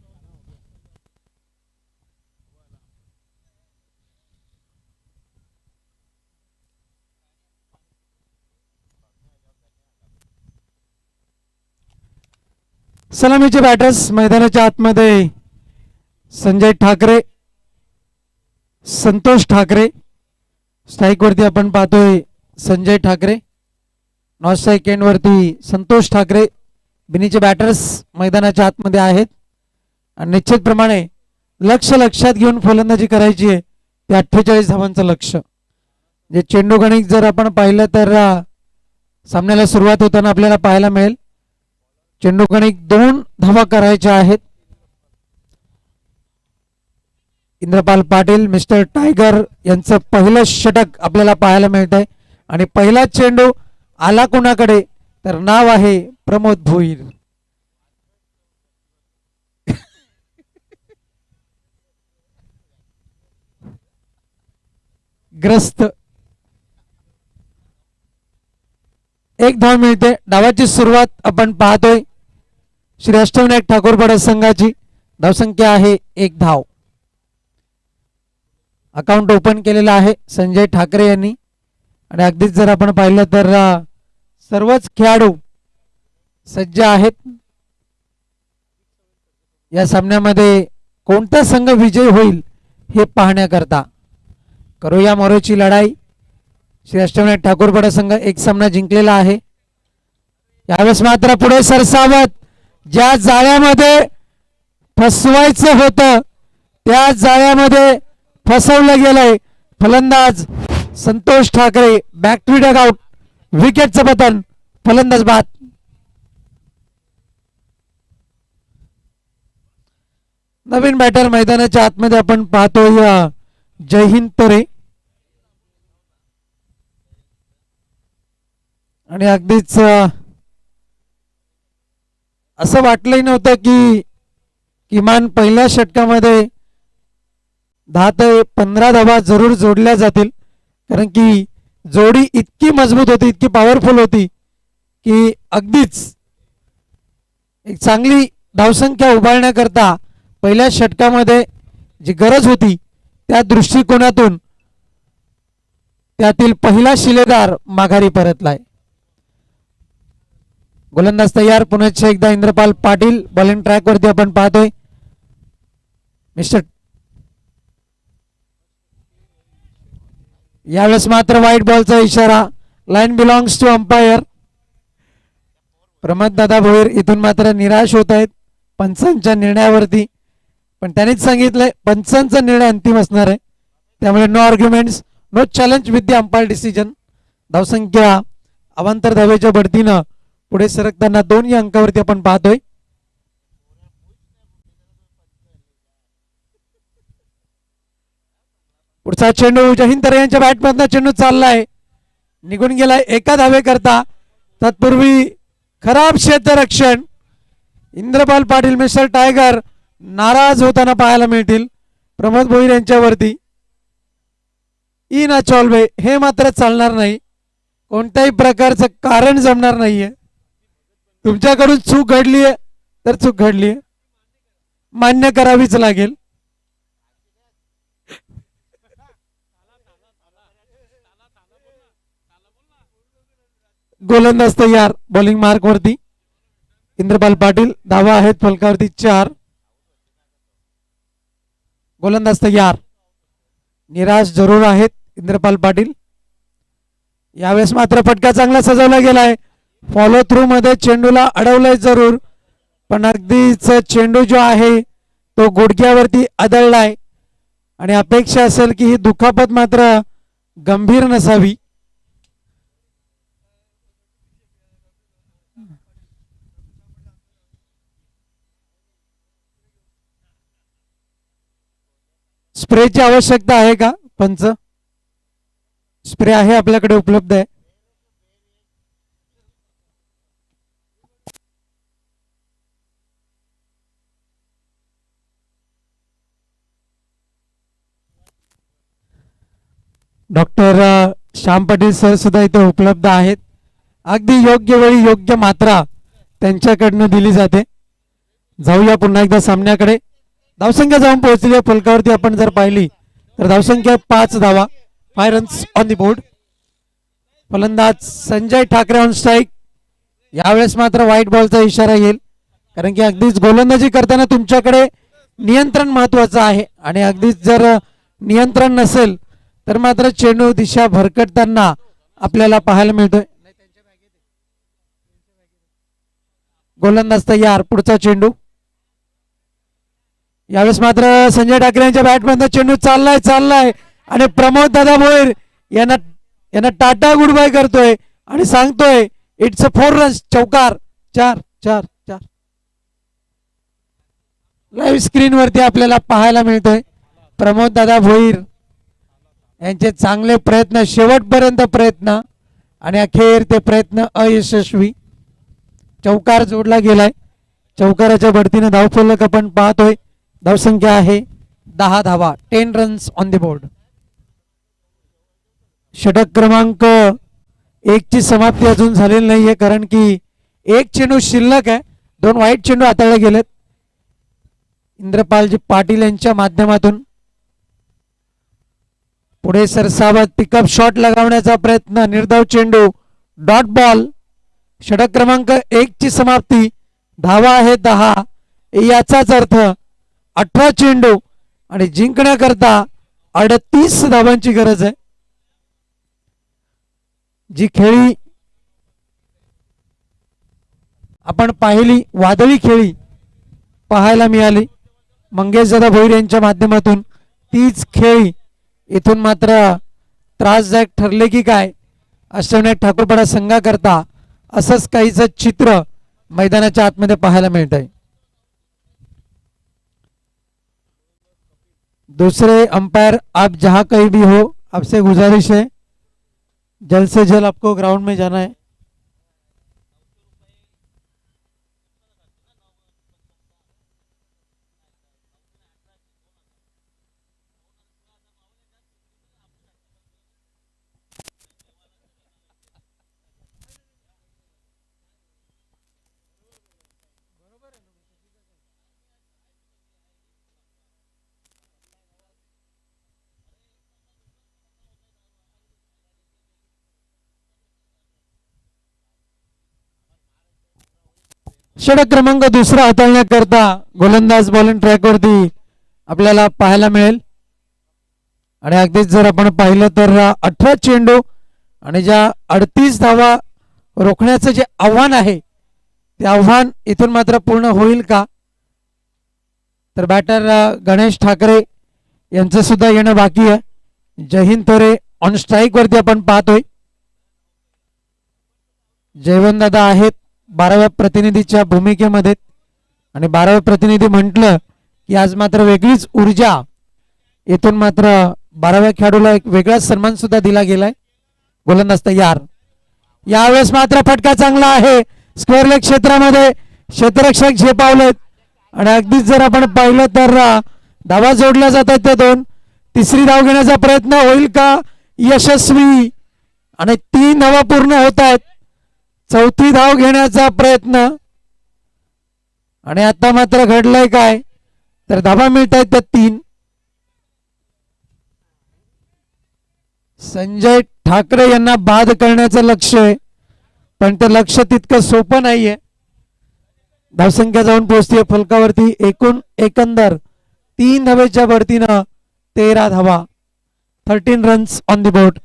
सलामीचे बॅटर्स मैदानाच्या आतमध्ये संजय ठाकरे, संतोष ठाकरे. स्ट्राइक वरती आपण पाहतोय Sanjay Thackeray. Non strike end वरती संतोष ठाकरे. बिनीचे बॅटर्स मैदानाच्या आतमध्ये आहेत आणि निश्चितप्रमाणे लक्षात घेऊन फलंदाजी करायची आहे. ते 48 धावांचं लक्ष्य. जे चेंडू गणित जर आपण पाहिलं तर सामन्याला सुरुवात होताना आपल्याला पाहायला मिळेल. चेंडू गणित 2 धावा करायच्या आहेत. इंद्रपाल पाटील मिस्टर टायगर यांचं पहिलं षटक आपल्याला पाहायला मिळत आहे आणि पहिला चेंडू आला कोणाकडे तर नाव आहे प्रमोद भोईर. ग्रस्त. 1 धाव मिळते. डावाची सुरुवात आपण पाहतोय श्री अष्टविनायक ठाकूरपाडा संघाची. धावसंख्या आहे 1 धाव. अकाउंट ओपन केलेलं आहे संजय ठाकरे यांनी आणि अगदीच जर आपण पाहिलं तर सर्वच खेळाडू सज्ज आहेत. या सामन्यामध्ये कोणता संघ विजयी होईल हे पाहण्याकरता करूया मोरोची लढाई. श्री अष्टविनायक ठाकूरपाडा संघ 1 सामना जिंकलेला आहे. यावेळेस मात्र पुढे सरसावत ज्या जाळ्यामध्ये फसवायचं होतं त्या जाळ्यामध्ये फसवलं गेलंय. फलंदाज Santosh Thakre. Back to dugout. विकेटचं पतन. फलंदाज बाद. नवीन बॅटर मैदानाच्या आतमध्ये आपण पाहतोय जय हिंद तरे. आणि अगदीच असं वाटलंही नव्हतं की किमान पहिल्या षटकामध्ये 10 ते 15 धावा जरूर जोडल्या जातील, कारण की जोडी इतकी मजबूत होती, इतकी पॉवरफुल होती की अगदीच एक चांगली धावसंख्या उभारण्याकरता पहिल्या षटकामध्ये जी गरज होती त्या दृष्टिकोनातून त्यातील पहिला शिलेदार माघारी परतलाय. गोलंदाज तयार. पुन्हा एकदा इंद्रपाल पाटील बॉलिंग ट्रॅक वरती आपण पाहतोय. मिस्टर यावेळेस मात्र व्हाईट बॉलचा इशारा. Line belongs to umpire. Pramod dada Bhoir इथून मात्र निराश होत आहेत पंचांच्या निर्णयावरती, पण त्यांनीच सांगितलंय पंचांचा निर्णय अंतिम असणार आहे, त्यामुळे no arguments, no challenge with the umpire decision. धावसंख्या अवांतर धावेच्या बढतीनं पुढे सरकताना 2 या अंकावरती आपण पाहतोय. पुढचा चेंडू जयहिंद तरे यांच्या बॅटमधनं चेंडू चाललाय, निघून गेलाय एका धावे करता. तत्पूर्वी खराब क्षेत्ररक्षण. इंद्रपाल पाटील मिस्टर टायगर नाराज होताना पाहायला मिळतील प्रमोद भोईर यांच्यावरती. ना चॉल्वे हे मात्र चालणार नाही, कोणत्याही प्रकारचं कारण जमणार नाहीये. तुमच्याकडून चूक घडलीये तर चूक घडलीये, मान्य करावीच लागेल. गोलंदाज तयार बॉलिंग मार्क वरती. इंद्रपाल पाटील धावा आहेत फलकावरती 4. गोलंदाज तयार. निराश जरूर आहेत इंद्रपाल पाटील. यावेळेस मात्र फटका चांगला सजवला गेलाय. फॉलो थ्रू मध्ये चेंडूला अडवलंय जरूर, पण अगदीच चेंडू जो आहे तो गुडघ्यावरती आदळलाय आणि अपेक्षा असेल की ही दुखापत मात्र गंभीर नसावी. स्प्रेची आवश्यकता आहे का पंच? स्प्रे आहे आपल्याकडे उपलब्ध आहे. डॉक्टर श्याम पाटील सर सुद्धा इथे उपलब्ध आहेत. अगदी योग्य वेळी योग्य मात्रा त्यांच्याकडनं दिली जाते. जाऊया पुन्हा एकदा सामन्याकडे. धावसंख्या जाऊन पोहोचली फलकावरती आपण जर पाहिली तर धावसंख्या 5 धावा, 5 रन्स ऑन दी बोर्ड. फलंदाज संजय ठाकरे ऑन स्ट्राईक. यावेळेस मात्र व्हाईट बॉलचा इशारा येईल, कारण की अगदीच गोलंदाजी करताना तुमच्याकडे नियंत्रण महत्वाचं आहे आणि अगदीच जर नियंत्रण नसेल तर मात्र चेंडू दिशा भरकटताना आपल्याला पाहायला मिळतोय. गोलंदाज तयार. पुढचा चेंडू. यावेळेस मात्र संजय ठाकरे यांच्या बॅटमधून चेंडू चाललाय आणि प्रमोद दादा भोईर यांना टाटा गुड बाय करतोय आणि सांगतोय इट्स अ 4 रन्स. चौकार. 4. लाईव्ह स्क्रीन वरती आपल्याला पाहायला मिळतोय प्रमोद दादा भोईर यांचे चांगले प्रयत्न, शेवटपर्यंत प्रयत्न आणि अखेर ते प्रयत्न अयशस्वी. चौकार जोडला गेलाय. चौकाराच्या बढतीने धावफलक आपण पाहतोय. धावसंख्या आहे 10 धावा, 10 रन्स ऑन द बोर्ड. षटक क्रमांक 1 ची समाप्ती अजून झालेली नाहीये, कारण की 1 चेंडू शिल्लक आहे. 2 वाईट चेंडू हाताळले गेलेत. इंद्रपालजी पाटील यांच्या माध्यमातून पुढे सरसावत पिकअप शॉट लगावण्याचा प्रयत्न. निर्धाव चेंडू, डॉट बॉल. षटक क्रमांक 1 ची समाप्ती. धावा आहे 10. याचाच अर्थ 18 चेंडू आणि जिंकण्याकरता 38 धावांची गरज आहे. जी खेळी आपण पाहिली, वादळी खेळी पाहायला मिळाली मंगेशदादा भोईर यांच्या माध्यमातून, तीच खेळी इथून मात्र त्रासदायक ठरले की काय अष्टविनायक ठाकूरपाडा संघाकरता असंच काहीचं चित्र मैदानाच्या आतमध्ये पाहायला मिळत आहे. दूसरे अंपायर आप जहां कहीं भी हो, आपसे गुजारिश है जल्द से जल्द आपको ग्राउंड में जाना है। षटक क्रमांक दुसरा हाताळण्याकरता गोलंदाज बॉलिंग ट्रॅकवरती आपल्याला पाहायला मिळेल. आणि अगदीच जर आपण पाहिलं तर 18 चेंडू आणि ज्या 38 धावा रोखण्याचं जे आव्हान आहे ते आव्हान इथून मात्र पूर्ण होईल का? तर बॅटर गणेश ठाकरे यांचं सुद्धा येणं बाकी आहे. जयहिंद तोरे ऑन स्ट्राईक वरती आपण पाहतोय. जयवंत दादा आहेत 12व्या प्रतिनिधीच्या भूमिकेमध्ये आणि 12वे प्रतिनिधी म्हटलं की आज मात्र वेगळीच ऊर्जा. इथून मात्र 12व्या खेळाडूला एक वेगळा सन्मान सुद्धा दिला गेलाय. गोलंदाज तयार. यावेळेस मात्र फटका चांगला आहे. स्क्वेअर लेग क्षेत्रामध्ये क्षेत्ररक्षक झेपावलेत आणि अगदीच जर आपण पाहिलं तर धावा जोडल्या जातात त्या दोन. तिसरी धाव घेण्याचा प्रयत्न होईल का यशस्वी? आणि 3 धावा पूर्ण होत आहेत. चौथी धाव घेण्याचा प्रयत्न आणि आता मात्र घडलंय काय तर धावा मिळत आहेत त्या 3. संजय ठाकरे यांना बाद करण्याचं लक्ष आहे पण ते लक्ष तितकं सोपं नाहीये. धावसंख्या जाऊन पोहोचते फलकावरती. एकंदर 3 धावेच्या बढतीनं 13 धावा. 13 रन्स ऑन द बोर्ड.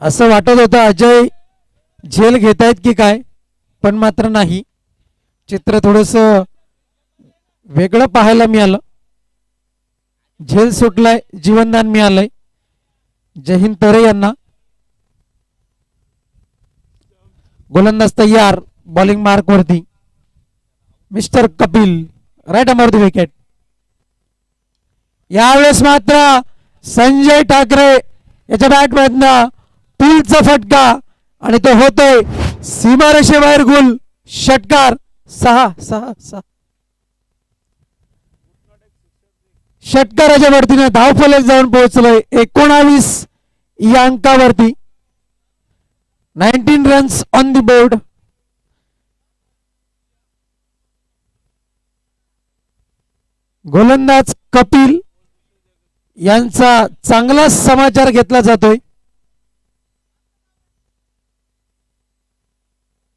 असं वाटत होतं अजय झेल घेतायत की काय पण मात्र नाही. चित्र थोडस वेगळं पाहायला मिळालं. झेल सुटलाय, जीवनदान मिळालंय जयहिंद तोरे यांना. गोलंदाज तयार बॉलिंग मार्क वरती. Mister Kapil right arm over the wicket. यावेळेस मात्र संजय ठाकरे याच्या बॅट मधनं पुलचा फटका आणि तो होतोय सीमारेषेबाहेर गुल. षटकार 6-6-6. षटकाराच्या वरतीने धावफलक जाऊन पोहोचलोय 19 या अंकावरती. 19 रन्स ऑन द बोर्ड. गोलंदाज कपिल यांचा चांगला समाचार घेतला जातोय.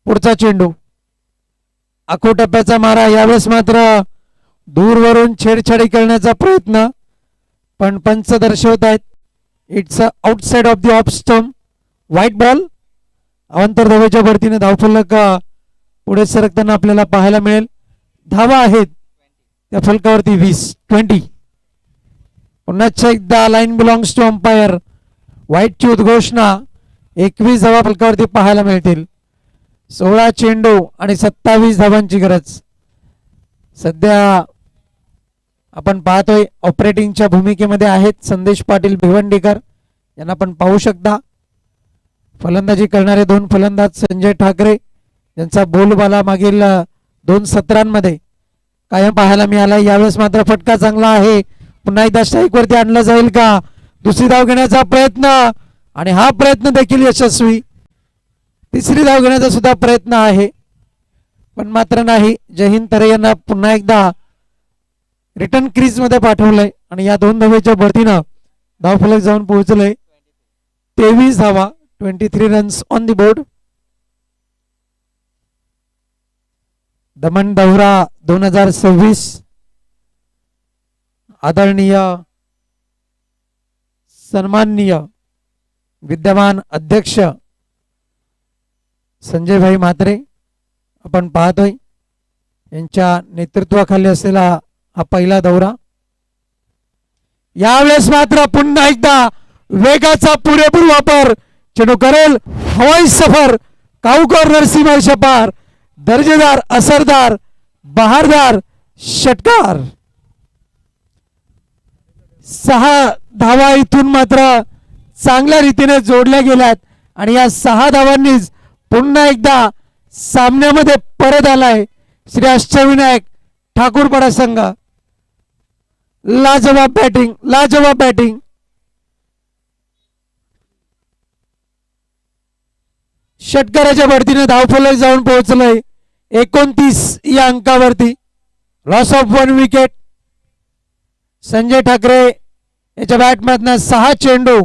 पुढचा चेंडू आखो टप्प्याचा मारा. यावेळेस मात्र दूरवरून छेडछाडी करण्याचा प्रयत्न पण पंच दर्शवत आहेत it's outside off the off stump. White ball. अवांतर धावेच्या वरतीने धावफलक पुढे सरकताना आपल्याला पाहायला मिळेल. धावा आहेत त्या फलकावरती 20. पुन्हा एकदा लाईन बिलॉंग्स टू अंपायर. व्हाईटची उद्घोषणा. 21 धावा फलकावरती पाहायला मिळतील. 16 चेंडू आणि 27 धावांची गरज. सध्या आपण पाहतोय ऑपरेटिंगच्या भूमिकेमध्ये आहेत संदेश पाटील भिवंडीकर यांना आपण पाहू शकता. फलंदाजी करणारे 2 फलंदाज संजय ठाकरे यांचा बोलबाला मागील 2 सत्रांमध्ये कायम पाहायला मिळाला. यावेळेस मात्र फटका चांगला आहे. पुन्हा एकदा स्ट्राईक वरती आणलं जाईल का? दुसरी धाव घेण्याचा प्रयत्न आणि हा प्रयत्न देखील यशस्वी. तिसरी धाव घेण्याचा सुद्धा प्रयत्न आहे पण मात्र नाही. जयहिंद तरे यांना पुन्हा एकदा रिटर्न क्रीज मध्ये पाठवलंय आणि या 2 धावेच्या बढतीनं धावफलक जाऊन पोहोचलंय 23 धावा. 23 रन्स ऑन द बोर्ड. दमन दौरा 2026 आदरणीय सन्माननीय विद्यमान अध्यक्ष संजय भाई म्हात्रे आपण पाहतोय यांच्या नेतृत्वाखाली असलेला हा पहिला दौरा. यावेळेस मात्र पुन्हा एकदा वेगाचा पुरेपूर वापर. चेंडू करेल हवाई सफर. काऊ कॉर्नर सीमा पार. दर्जेदार असरदार बहारदार षटकार. 6 धावा इथून मात्र चांगल्या रीतीने जोडल्या गेल्यात आणि या 6 धावांनीच पुन्हा एकदा सामन्यामध्ये परत आलाय श्री अष्टविनायक ठाकूरपाडा संघ. लाजवाब बॅटिंग, लाजवाब बॅटिंग. षटकाराच्या बढतीने धावफलक जाऊन पोहोचलंय 29 या अंकावरती. Loss of 1 wicket. Sanjay Thakre याच्या बॅटमधनं 6 चेंडू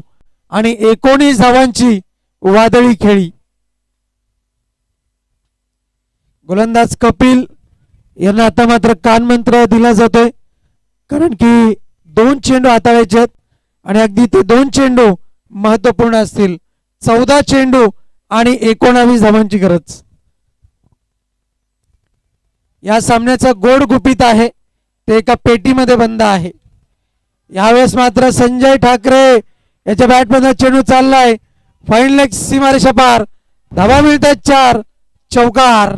आणि 19 धावांची वादळी खेळी. गोलंदाज कपिल यांना आता मात्र कानमंत्र दिला जातोय, कारण की 2 चेंडू हाताळायचे आहेत आणि अगदी ते 2 चेंडू महत्वपूर्ण असतील. 14 चेंडू आणि 19 धावांची गरज. या सामन्याचा गोड गुपित आहे ते एका पेटीमध्ये बंद आहे. यावेळेस मात्र संजय ठाकरे याच्या बॅटमध्ये चेंडू चाललाय फाईन लेग सीमारेषा पार. धावा मिळतात 4. चौकार.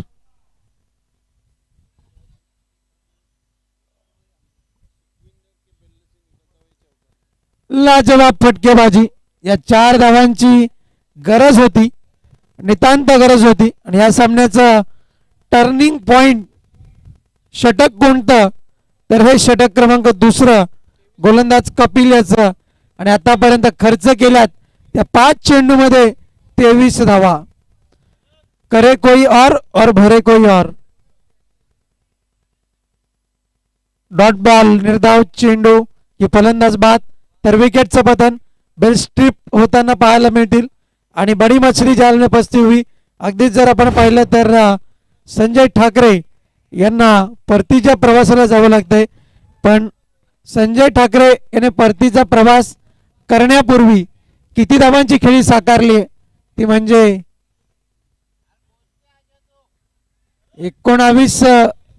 लाजवाब फटकेबाजी. या 4 धावांची गरज होती, नितांत गरज होती. आणि या सामन्याचं टर्निंग पॉइंट षटक कोणतं, तर हे षटक क्रमांक 2 गोलंदाज कपिल याचं. आणि आतापर्यंत खर्च केल्यात त्या 5 चेंडू मध्ये 23 धावा. करे कोई और भरे कोई और. डॉट बॉल, निर्धाव चेंडू की फलंदाज बाद, तर विकेटचं पतन. बेल स्ट्रिप होताना पाहायला मिळतील आणि बडी मछली जाल पस्ती हुई. अगदीच जर आपण पाहिलं तर संजय ठाकरे यांना परतीच्या प्रवासाला जावं लागतंय, पण संजय ठाकरे याने परतीचा प्रवास करण्यापूर्वी किती धावांची खेळी साकारली ती म्हणजे 19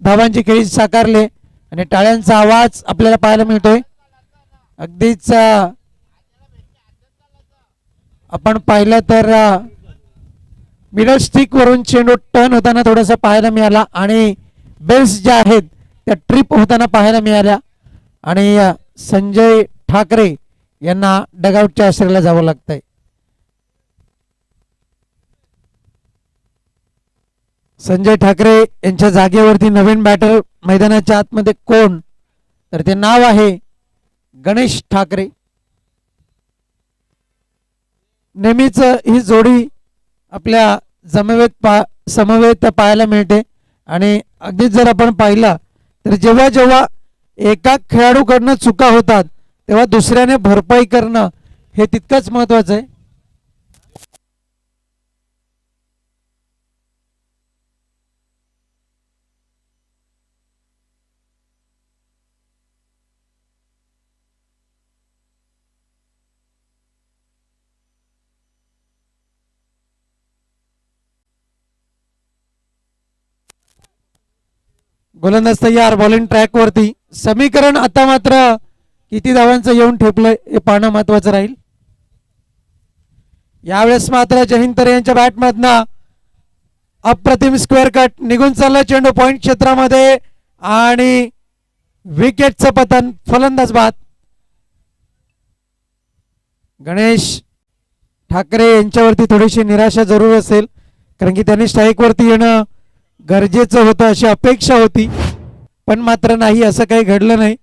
धावांची खेळी साकारली. आणि टाळ्यांचा आवाज आपल्याला पाहायला मिळतोय. अगदीच आपण पाहिलं तर मिडल स्टिक वरून चेंडू टर्न होताना थोडासा पाहायला मिळाला आणि बेल्स ज्या आहेत त्या ट्रिप होताना पाहायला मिळाल्या. आणि संजय ठाकरे यांना डगआउटच्या आश्रयाला जावं लागतंय. संजय ठाकरे यांच्या जागेवरती नवीन बॅटर मैदानाच्या आतमध्ये कोण, तर ते नाव आहे गणेश ठाकरे. नेहमीच ही जोडी आपल्या समवेत पाहायला मिळते. आणि अगदीच जर आपण पाहिला तर जेव्हा जेव्हा एका खेळाडूकडनं चुका होतात तेव्हा दुसऱ्याने भरपाई करणं हे तितकंच महत्वाचं आहे. गोलंदाज तयार, बॉलिंग ट्रॅक वरती. समीकरण आता मात्र किती धावांचं येऊन ठेपलंय हे पाहणं महत्वाचं राहील. यावेळेस मात्र जहींतर यांच्या बॅटमधनं अप्रतिम स्क्वेअर कट निघून चालला चेंडू पॉइंट क्षेत्रामध्ये आणि विकेटचं पतन. फलंदाज बाद. गणेश ठाकरे यांच्यावरती थोडीशी निराशा जरूर असेल, कारण की त्यांनी स्ट्राईक वरती येणं गरजेचं होतं अशी अपेक्षा होती, पण मात्र नाही, असं काही घडलं नाही.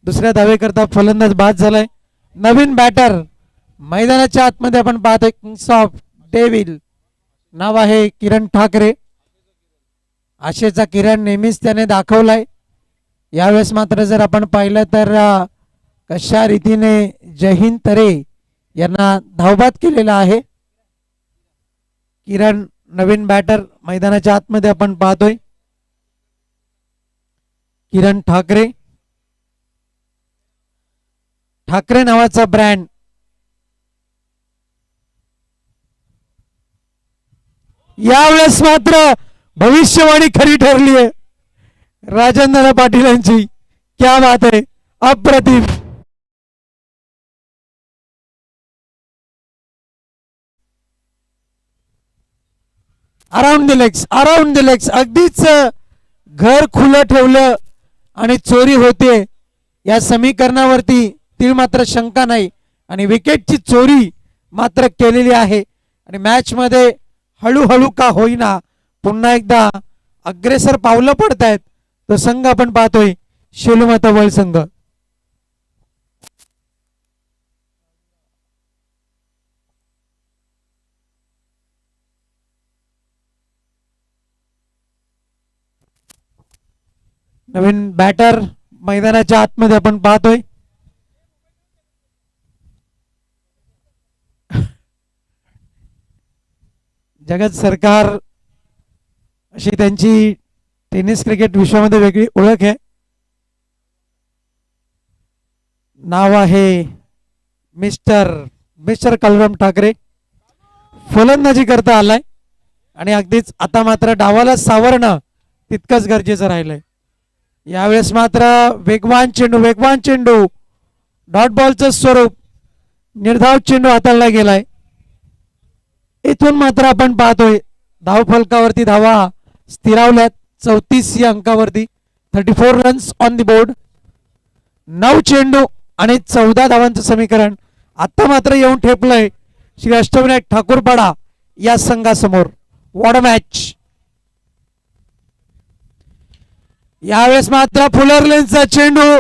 दुसऱ्या धावेकरता फलंदाज बाद झालाय. नवीन बॅटर मैदानाच्या आतमध्ये आपण पाहतोय किंग्स ऑफ डेव्हिल, नाव आहे किरण ठाकरे. आशेचा किरण नेहमीच त्याने दाखवलाय. यावेळेस मात्र जर आपण पाहिलं तर कशा रीतीने जहीन तरे यांना धावबाद केलेला आहे. किरण नवीन बॅटर मैदानाच्या आतमध्ये आपण पाहतोय. किरण ठाकरे, ठाकरे नावाचा ब्रँड. यावेळेस मात्र भविष्यवाणी खरी ठरली आहे राजेंद्र पाटील यांची. क्या बात आहे, अप्रतिम. अराउंड द लेग्स, अगदीच घर खुलं ठेवलं आणि चोरी होते या समीकरणावरती ती मात्र शंका नाही आणि विकेटची चोरी मात्र केलेली आहे आणि मॅच मध्ये हळूहळू का होईना पुन्हा एकदा अग्रेसर पावलं पडतायत. तो संघ आपण पाहतोय शेलूमाता वर्ल्ड संघ. नवीन बॅटर मैदानाच्या आतमध्ये आपण पाहतोय. जगत सरकार अशी त्यांची टेनिस क्रिकेट विश्वामध्ये वेगळी ओळख आहे. नाव आहे मिस्टर कलराम ठाकरे. फलंदाजी करता आलाय आणि अगदीच आता मात्र डावाला सावरणं तितकंच गरजेचं राहिलंय. यावेळेस मात्र वेगवान चेंडू डॉट बॉलचं स्वरूप निर्धाव चेंडू हाताळला गेलाय. इथून मात्र आपण पाहतोय धाव फलकावरती धावा स्थिरावल्यात 34 या अंकावरती. 34 रन्स ऑन द बोर्ड. 9 चेंडू आणि 14 धावांचं समीकरण आता मात्र येऊन ठेपलंय श्री अष्टविनायक ठाकूरपाडा या संघासमोर. What a match. यावेळेस मात्र फुलरलेनचा चेंडू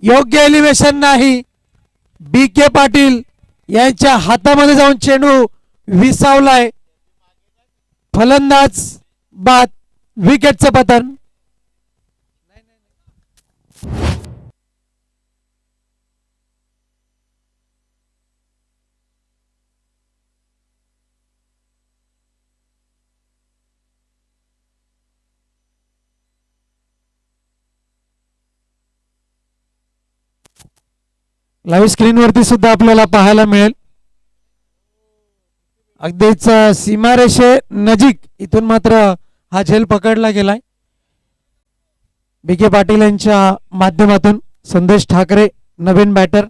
योग्य एलिव्हेशन नाही. बी के पाटील यांच्या हातामध्ये जाऊन चेंडू विसावलाय. फलंदाज बाद. विकेटचं पतन. लाईव्ह स्क्रीनवरती सुद्धा आपल्याला पाहायला मिळेल. अगदीच सीमारेषे नजीक इथून मात्र हा झेल पकडला गेलाय. बी के पाटील यांच्या माध्यमातून संदेश ठाकरे नवीन बॅटर.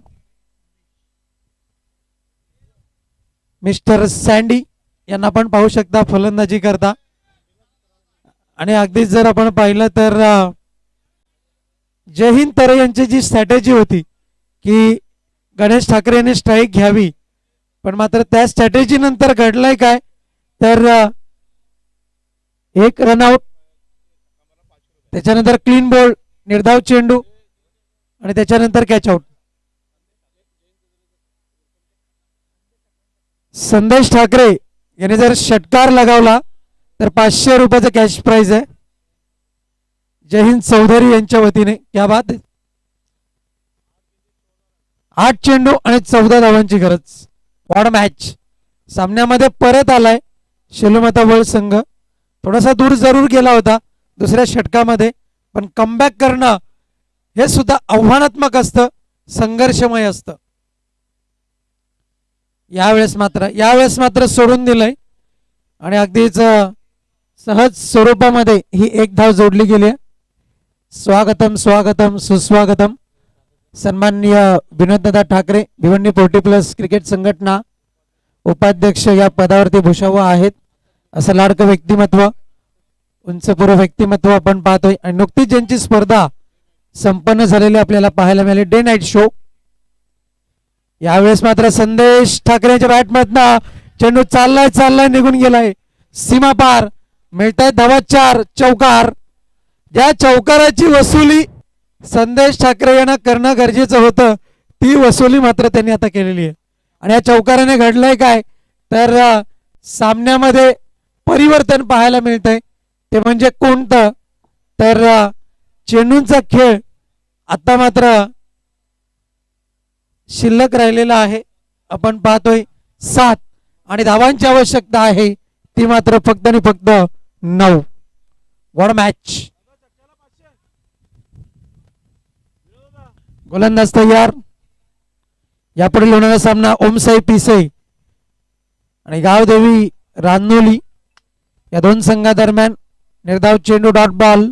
मिस्टर सँडी यांना आपण पाहू शकता फलंदाजी करता आणि अगदीच जर आपण पाहिलं तर जय हिंद तरे यांची जी स्ट्रॅटेजी होती की गणेश ठाकरे यांनी स्ट्राईक घ्यावी पण मात्र त्या स्ट्रॅटेजी नंतर घडलंय काय तर एक रनआउट त्याच्यानंतर क्लीन बॉल निर्धाव चेंडू आणि त्याच्यानंतर कॅच आउट. संदेश ठाकरे याने जर षटकार लगावला तर 500 रुपयाचं कॅश प्राइज आहे. जय हिंद चौधरी यांच्या वतीने. क्या बात. 8 चेंडू आणि 14 धावांची गरज. What match. सामन्यामध्ये परत आलाय शेलूमाता वर्ल्ड संघ. थोडासा दूर जरूर गेला होता दुसऱ्या षटकामध्ये पण कमबॅक करणं हे सुद्धा आव्हानात्मक असतं संघर्षमय असतं. यावेळेस मात्र सोडून दिलंय आणि अगदीच सहज स्वरूपामध्ये ही एक धाव जोडली गेली आहे. स्वागतम सुस्वागतम. सन्माननीय विनोददादा ठाकरे भिवंडी 40+ क्रिकेट संघटना उपाध्यक्ष या पदावरती भूषाव आहेत. असं लाडकं व्यक्तिमत्व उंचपुर व्यक्तिमत्व आपण पाहतोय आणि नुकतीच ज्यांची स्पर्धा संपन्न झालेली आपल्याला पाहायला मिळाली डे नाईट शो. यावेळेस मात्र संदेश ठाकरेच्या बॅटमधनं चेंडू चाललाय निघून गेलाय सीमा पार. मिळताय धावा 4. चौकार. ज्या चौकाराची वसुली संदेश ठाकरे यांना करणं गरजेचं होतं ती वसुली मात्र त्यांनी आता केलेली आहे आणि या चौकाराने घडलंय काय तर सामन्यामध्ये परिवर्तन पाहायला मिळतंय. ते म्हणजे कोणतं तर चेंडूंचा खेळ आता मात्र शिल्लक राहिलेला आहे. आपण पाहतोय 7 आणि धावांची आवश्यकता आहे ती मात्र फक्त आणि फक्त 9. What match. गोलंदाज तयार. यापुढे होणारा सामना ओमसाई पिसई आणि गावदेवी रानोली या दोन संघादरम्यान. निर्धाव चेंडू डॉट बॉल.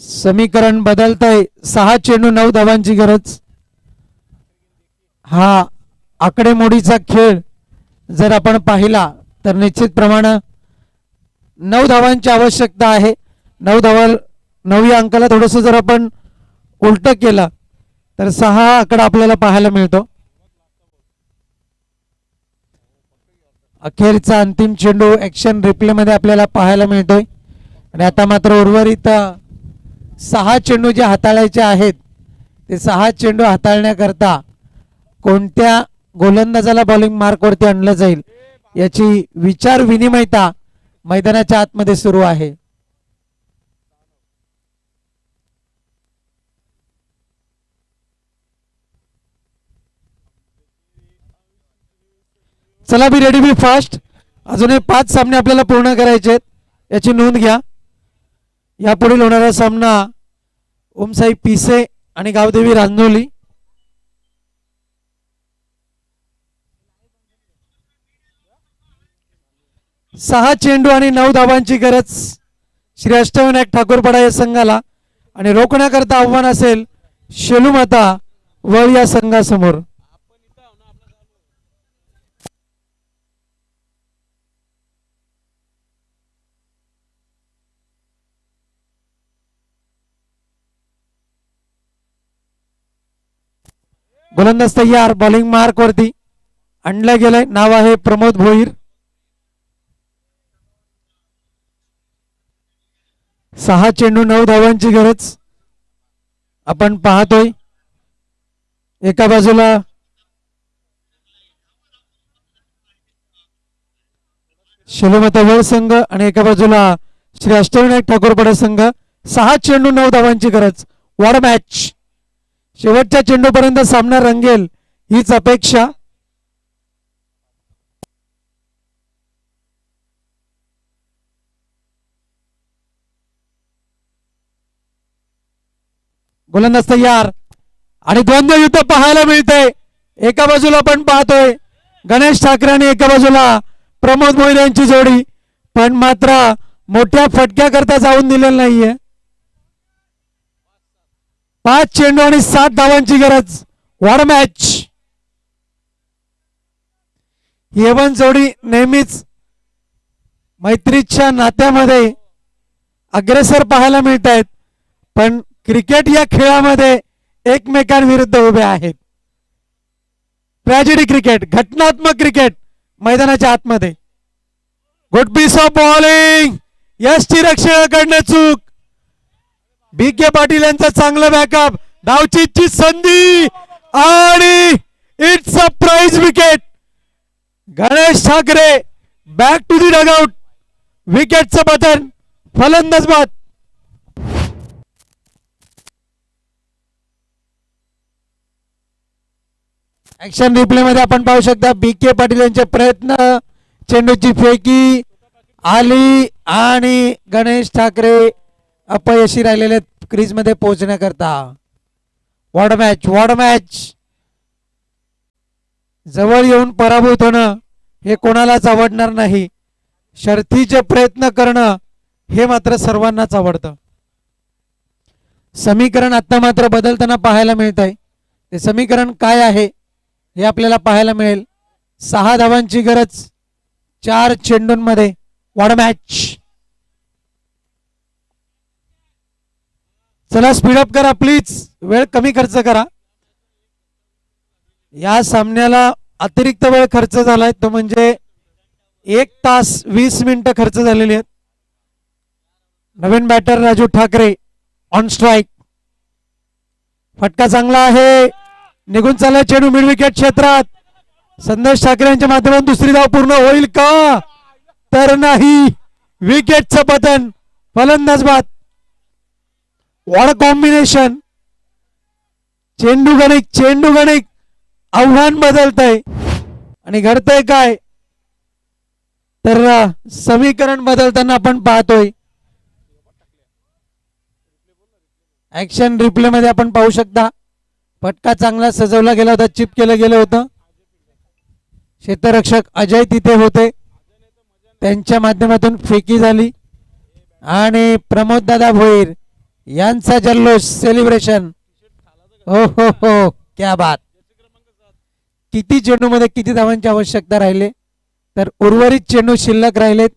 समीकरण बदलतंय. 6 चेंडू 9 धावांची गरज. हा आकडेमोडीचा खेळ जर आपण पाहिला तर निश्चित प्रमाणे 9 धावांची आवश्यकता आहे 9 धावा 9 या अंकाला थोडंसं जर आपण उलट केलं तर 6 आकडा आपल्याला पाहायला मिळतो. अखेरचा अंतिम चेंडू ऍक्शन रिप्ले मध्ये आपल्याला पाहायला मिळतोय. आणि आता मात्र उर्वरित 6 चेंडू जे हाताळायचे आहेत ते 6 चेंडू हाताळण्याकरता कोणत्या गोलंदाजाला बॉलिंग मार्कवरती आणलं जाईल याची विचार विनिमयता मैदानाच्या आतमध्ये सुरू आहे. चला बी रेडी बी फास्ट. अजूनही 5 सामने आपल्याला पूर्ण करायचे आहेत याची नोंद घ्या. यापुढील होणारा सामना ओमसाई पिसे आणि गावदेवी रांजोली. सहा चेंडू आणि 9 धावांची गरज श्री अष्टविनायक ठाकूरपाडा या संघाला आणि रोखण्याकरता आव्हान असेल शेलूमाता वळ या संघासमोर. गोलंदाज तयार. बॉलिंग मार्क वरती आणलं गेलंय. नाव आहे प्रमोद भोईर. 6 चेंडू 9 धावांची गरज आपण पाहतोय. एका बाजूला शेलूमाता वळ संघ आणि एका बाजूला श्री अष्टविनायक ठाकूरपाडा संघ. 6 चेंडू 9 धावांची गरज. What a match. शेवटच्या चेंडूपर्यंत सामना रंगेल हीच अपेक्षा. गोलंदाज तयार आणि द्वंद्व युद्ध पाहायला मिळतंय. एका बाजूला आपण पाहतोय गणेश ठाकरे आणि एका बाजूला प्रमोद भोईर यांची जोडी, पण मात्र मोठ्या फटक्याकरता जाऊन दिलेलं नाहीये. 5 चेंडू आणि 7 धावांची गरज. What a match. ही एवन जोडी नेहमीच मैत्रीच्या नात्यामध्ये अग्रेसर पाहायला मिळत आहेत, पण क्रिकेट या खेळामध्ये एकमेकांविरुद्ध उभे आहेत. ट्रॅजेडी क्रिकेट, घटनात्मक क्रिकेट मैदानाच्या आतमध्ये. Good piece of bowling. यष्टी रक्षकाकडनं चूक. बी के पाटील यांचा चांगला बॅकअप. धावचीची संधी आणि it's a prize wicket. Ganesh Thakre back to the dugout. विकेटचं बटन. फलंदाज बाद. ऍक्शन रिप्ले मध्ये आपण पाहू शकता बी के पाटील यांचे प्रयत्न. चेंडूची फेकी आली आणि गणेश ठाकरे अपयशी राहिलेले क्रीज मध्ये पोहोचण्याकरता. What match. What match. जवळ येऊन पराभूत होणं हे कोणालाच आवडणार नाही. शर्थीचे प्रयत्न करणं हे मात्र सर्वांनाच आवडतं. समीकरण आता मात्र बदलताना पाहायला मिळत आहे. ते समीकरण काय आहे हे आपल्याला पाहायला मिळेल. 6 धावांची गरज 4 चेंडूंमध्ये. What match. चला स्पीडअप करा प्लीज. वेळ कमी खर्च करा. या सामन्याला अतिरिक्त वेळ खर्च झालाय तो म्हणजे 1 तास 20 मिनिटं खर्च झालेली आहेत. नवीन batter Raju Thakre on strike. फटका चांगला आहे. निघून चालला चेंडू मिड विकेट क्षेत्रात. संदेश ठाकरे यांच्या माध्यमातून दुसरी धाव पूर्ण होईल का? तर नाही. विकेटचं पतन. फलंदाज बाद. What combination. चेंडू गणिक. चेंडू गणिक. आव्हान बदलतंय आणि घडतंय काय तर समीकरण बदलताना आपण पाहतोय. ऍक्शन रिप्ले मध्ये आपण पाहू शकता फटका चांगला सजवला गेला होता. चिप केलं गेलं होतं. क्षेत्ररक्षक अजय तिथे होते. त्यांच्या माध्यमातून फेकी झाली आणि प्रमोद दादा भोईर यांचा जल्लोष. सेलिब्रेशन. हो हो हो क्या बात. किती चेंडू मध्ये किती धावांची आवश्यकता राहिले तर उर्वरित चेंडू शिल्लक राहिलेत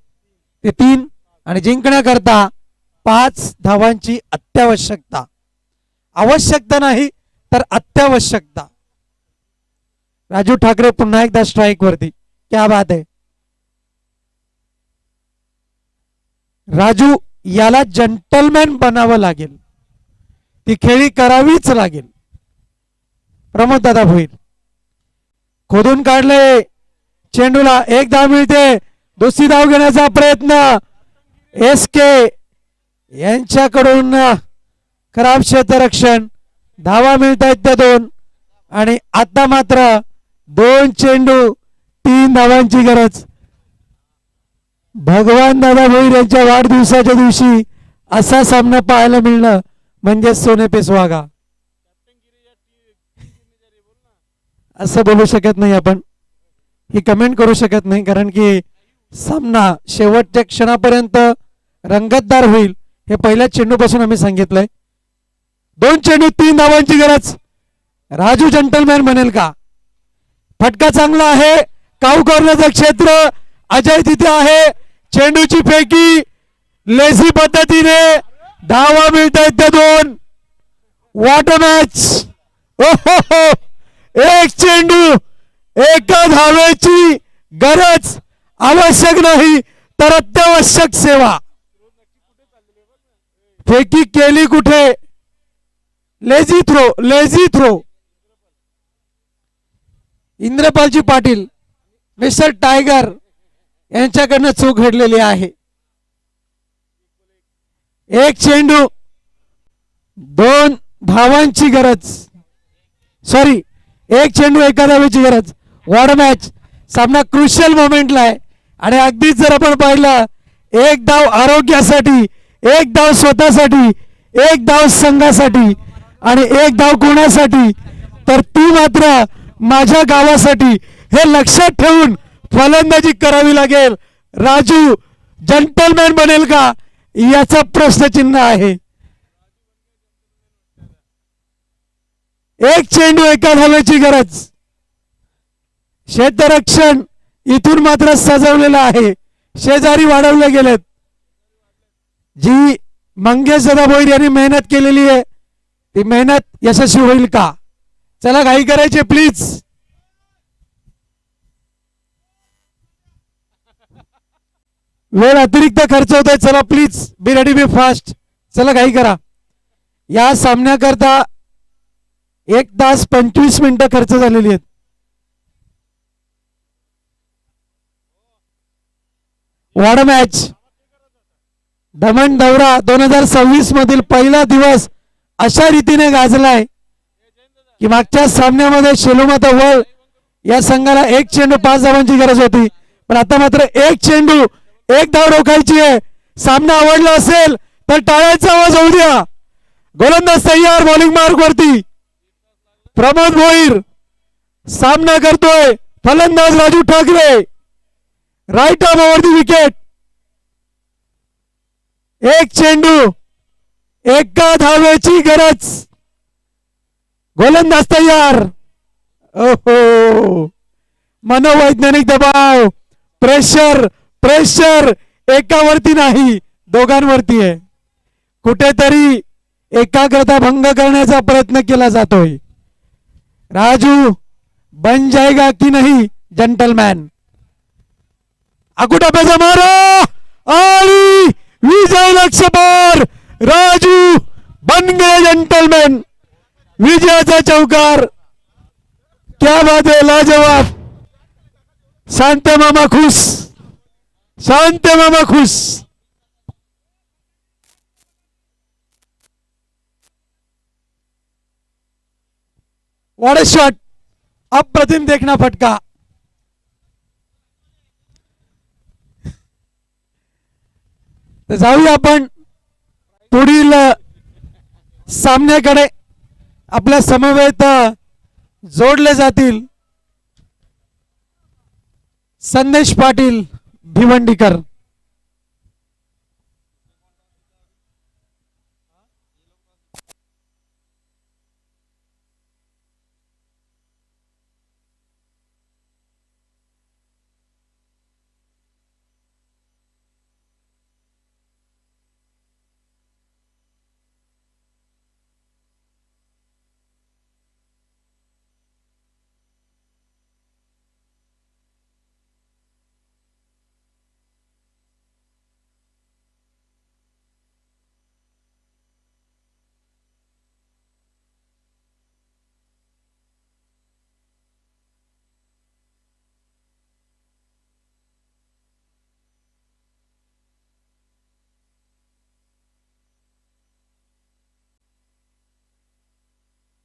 ते 3 आणि जिंकण्याकरता 5 धावांची अत्यावश्यकता, आवश्यकता नाही तर अत्यावश्यकता. राजू ठाकरे पुन्हा एकदा स्ट्राईक वरती. क्या बात आहे. राजू याला जंटलमॅन बनावं लागेल, ती खेळी करावीच लागेल. प्रमोद दादा भोईर खोदून काढले चेंडूला, एक धाव मिळते. दुसरी धाव घेण्याचा प्रयत्न एस के यांच्याकडून, खराब क्षेत्ररक्षण. धावा मिळत आहेत त्या 2 आणि आता मात्र 2 चेंडू 3 धावांची गरज. भगवान दादा भोईर यांच्या वाढदिवसाच्या दिवशी असा सामना पाहायला मिळणं म्हणजे सोने पे सुहागा. असं बोलू शकत नाही आपण, ही कमेंट करू शकत नाही, कारण की सामना शेवटच्या क्षणापर्यंत रंगतदार होईल हे पहिल्या चेंडूपासून आम्ही सांगितलंय. 2 चेंडू 3 धावांची गरज. राजू जंटलमॅन बनेल का? फटका चांगला आहे, काऊ कॉर्नरचं क्षेत्र. अजय तिथे आहे, चेंडूची फेकी लेझी पद्धतीने. धावा मिळत आहेत त्या 2. What a match. ओहो, एक चेंडू एका धावेची गरज. आवश्यक नाही तर अत्यावश्यक सेवा. फेकी केली कुठे? Lazy throw, lazy throw. Indrapalji Patil mister Tiger यांच्याकडनं चूक घडलेली आहे. एक चेंडू 2 धावांची गरज. सॉरी, एक चेंडू एका धावेची गरज. What match. सामना क्रुशियल मोमेंटला आहे आणि अगदीच जर आपण पाहिलं, एक धाव आरोग्यासाठी, एक धाव स्वतःसाठी, एक धाव संघासाठी आणि एक धाव कोणासाठी, तर ती मात्र माझ्या गावासाठी. हे लक्षात ठेवून फलंदाजी करावी लागेल. राजू जंटलमॅन बनेल का याचा प्रश्नचिन्ह आहे. एक चेंडू एका धावेची गरज. क्षेत्ररक्षण इथून मात्र सजवलेलं आहे, शेजारी वाढवले गेलेत. जी मंगेश दादा भोईर यांनी मेहनत केलेली आहे ती मेहनत यशस्वी होईल का? चला घाई करायचे प्लीज. वेळ अतिरिक्त खर्च होतोय. चला please be ready, be fast. चला घाई करा. या सामन्याकरता 1 तास 25 मिनिटं खर्च झालेली आहेत. What match. दमण दौरा 2026 मधील पहिला दिवस अशा रीतीने गाजलाय की मागच्या सामन्यामध्ये शेलूमाता वळ या संघाला 1 चेंडू 5 धावांची गरज होती, पण आता मात्र 1 चेंडू 1 धाव रोखायची आहे. सामना आवडला असेल तर टाळ्यांचा आवाज होऊ द्या. गोलंदाज तयार, बॉलिंग मार्क वरती. प्रमोद भोईर सामना करतोय. फलंदाज राजू ठाकरे. राईट आर्म वरती विकेट. 1 चेंडू एका धावेची गरज. गोलंदाज तयार. ओहो, मनोवैज्ञानिक दबाव, प्रेशर, प्रेशर एकावरती नाही, दोघांवरती आहे. कुठेतरी एकाग्रता भंग करण्याचा प्रयत्न केला जातोय. राजू बन जाएगा की नहीं जंटलमॅन. आकुटाप्याचा मारा आणि विजय लक्ष्य पार. राजू बन गए जंटलमॅन. विजयाचा चौकार. क्या बात है, लाजवाब. शांत मामा खुश, शांत मामा खुश. What a shot. अप्रतिम देखना फटका. तर जाऊया आपण पुढील सामन्याकडे. आपल्या समवेत जोडले जातील संदेश पाटील भिवंडीकर.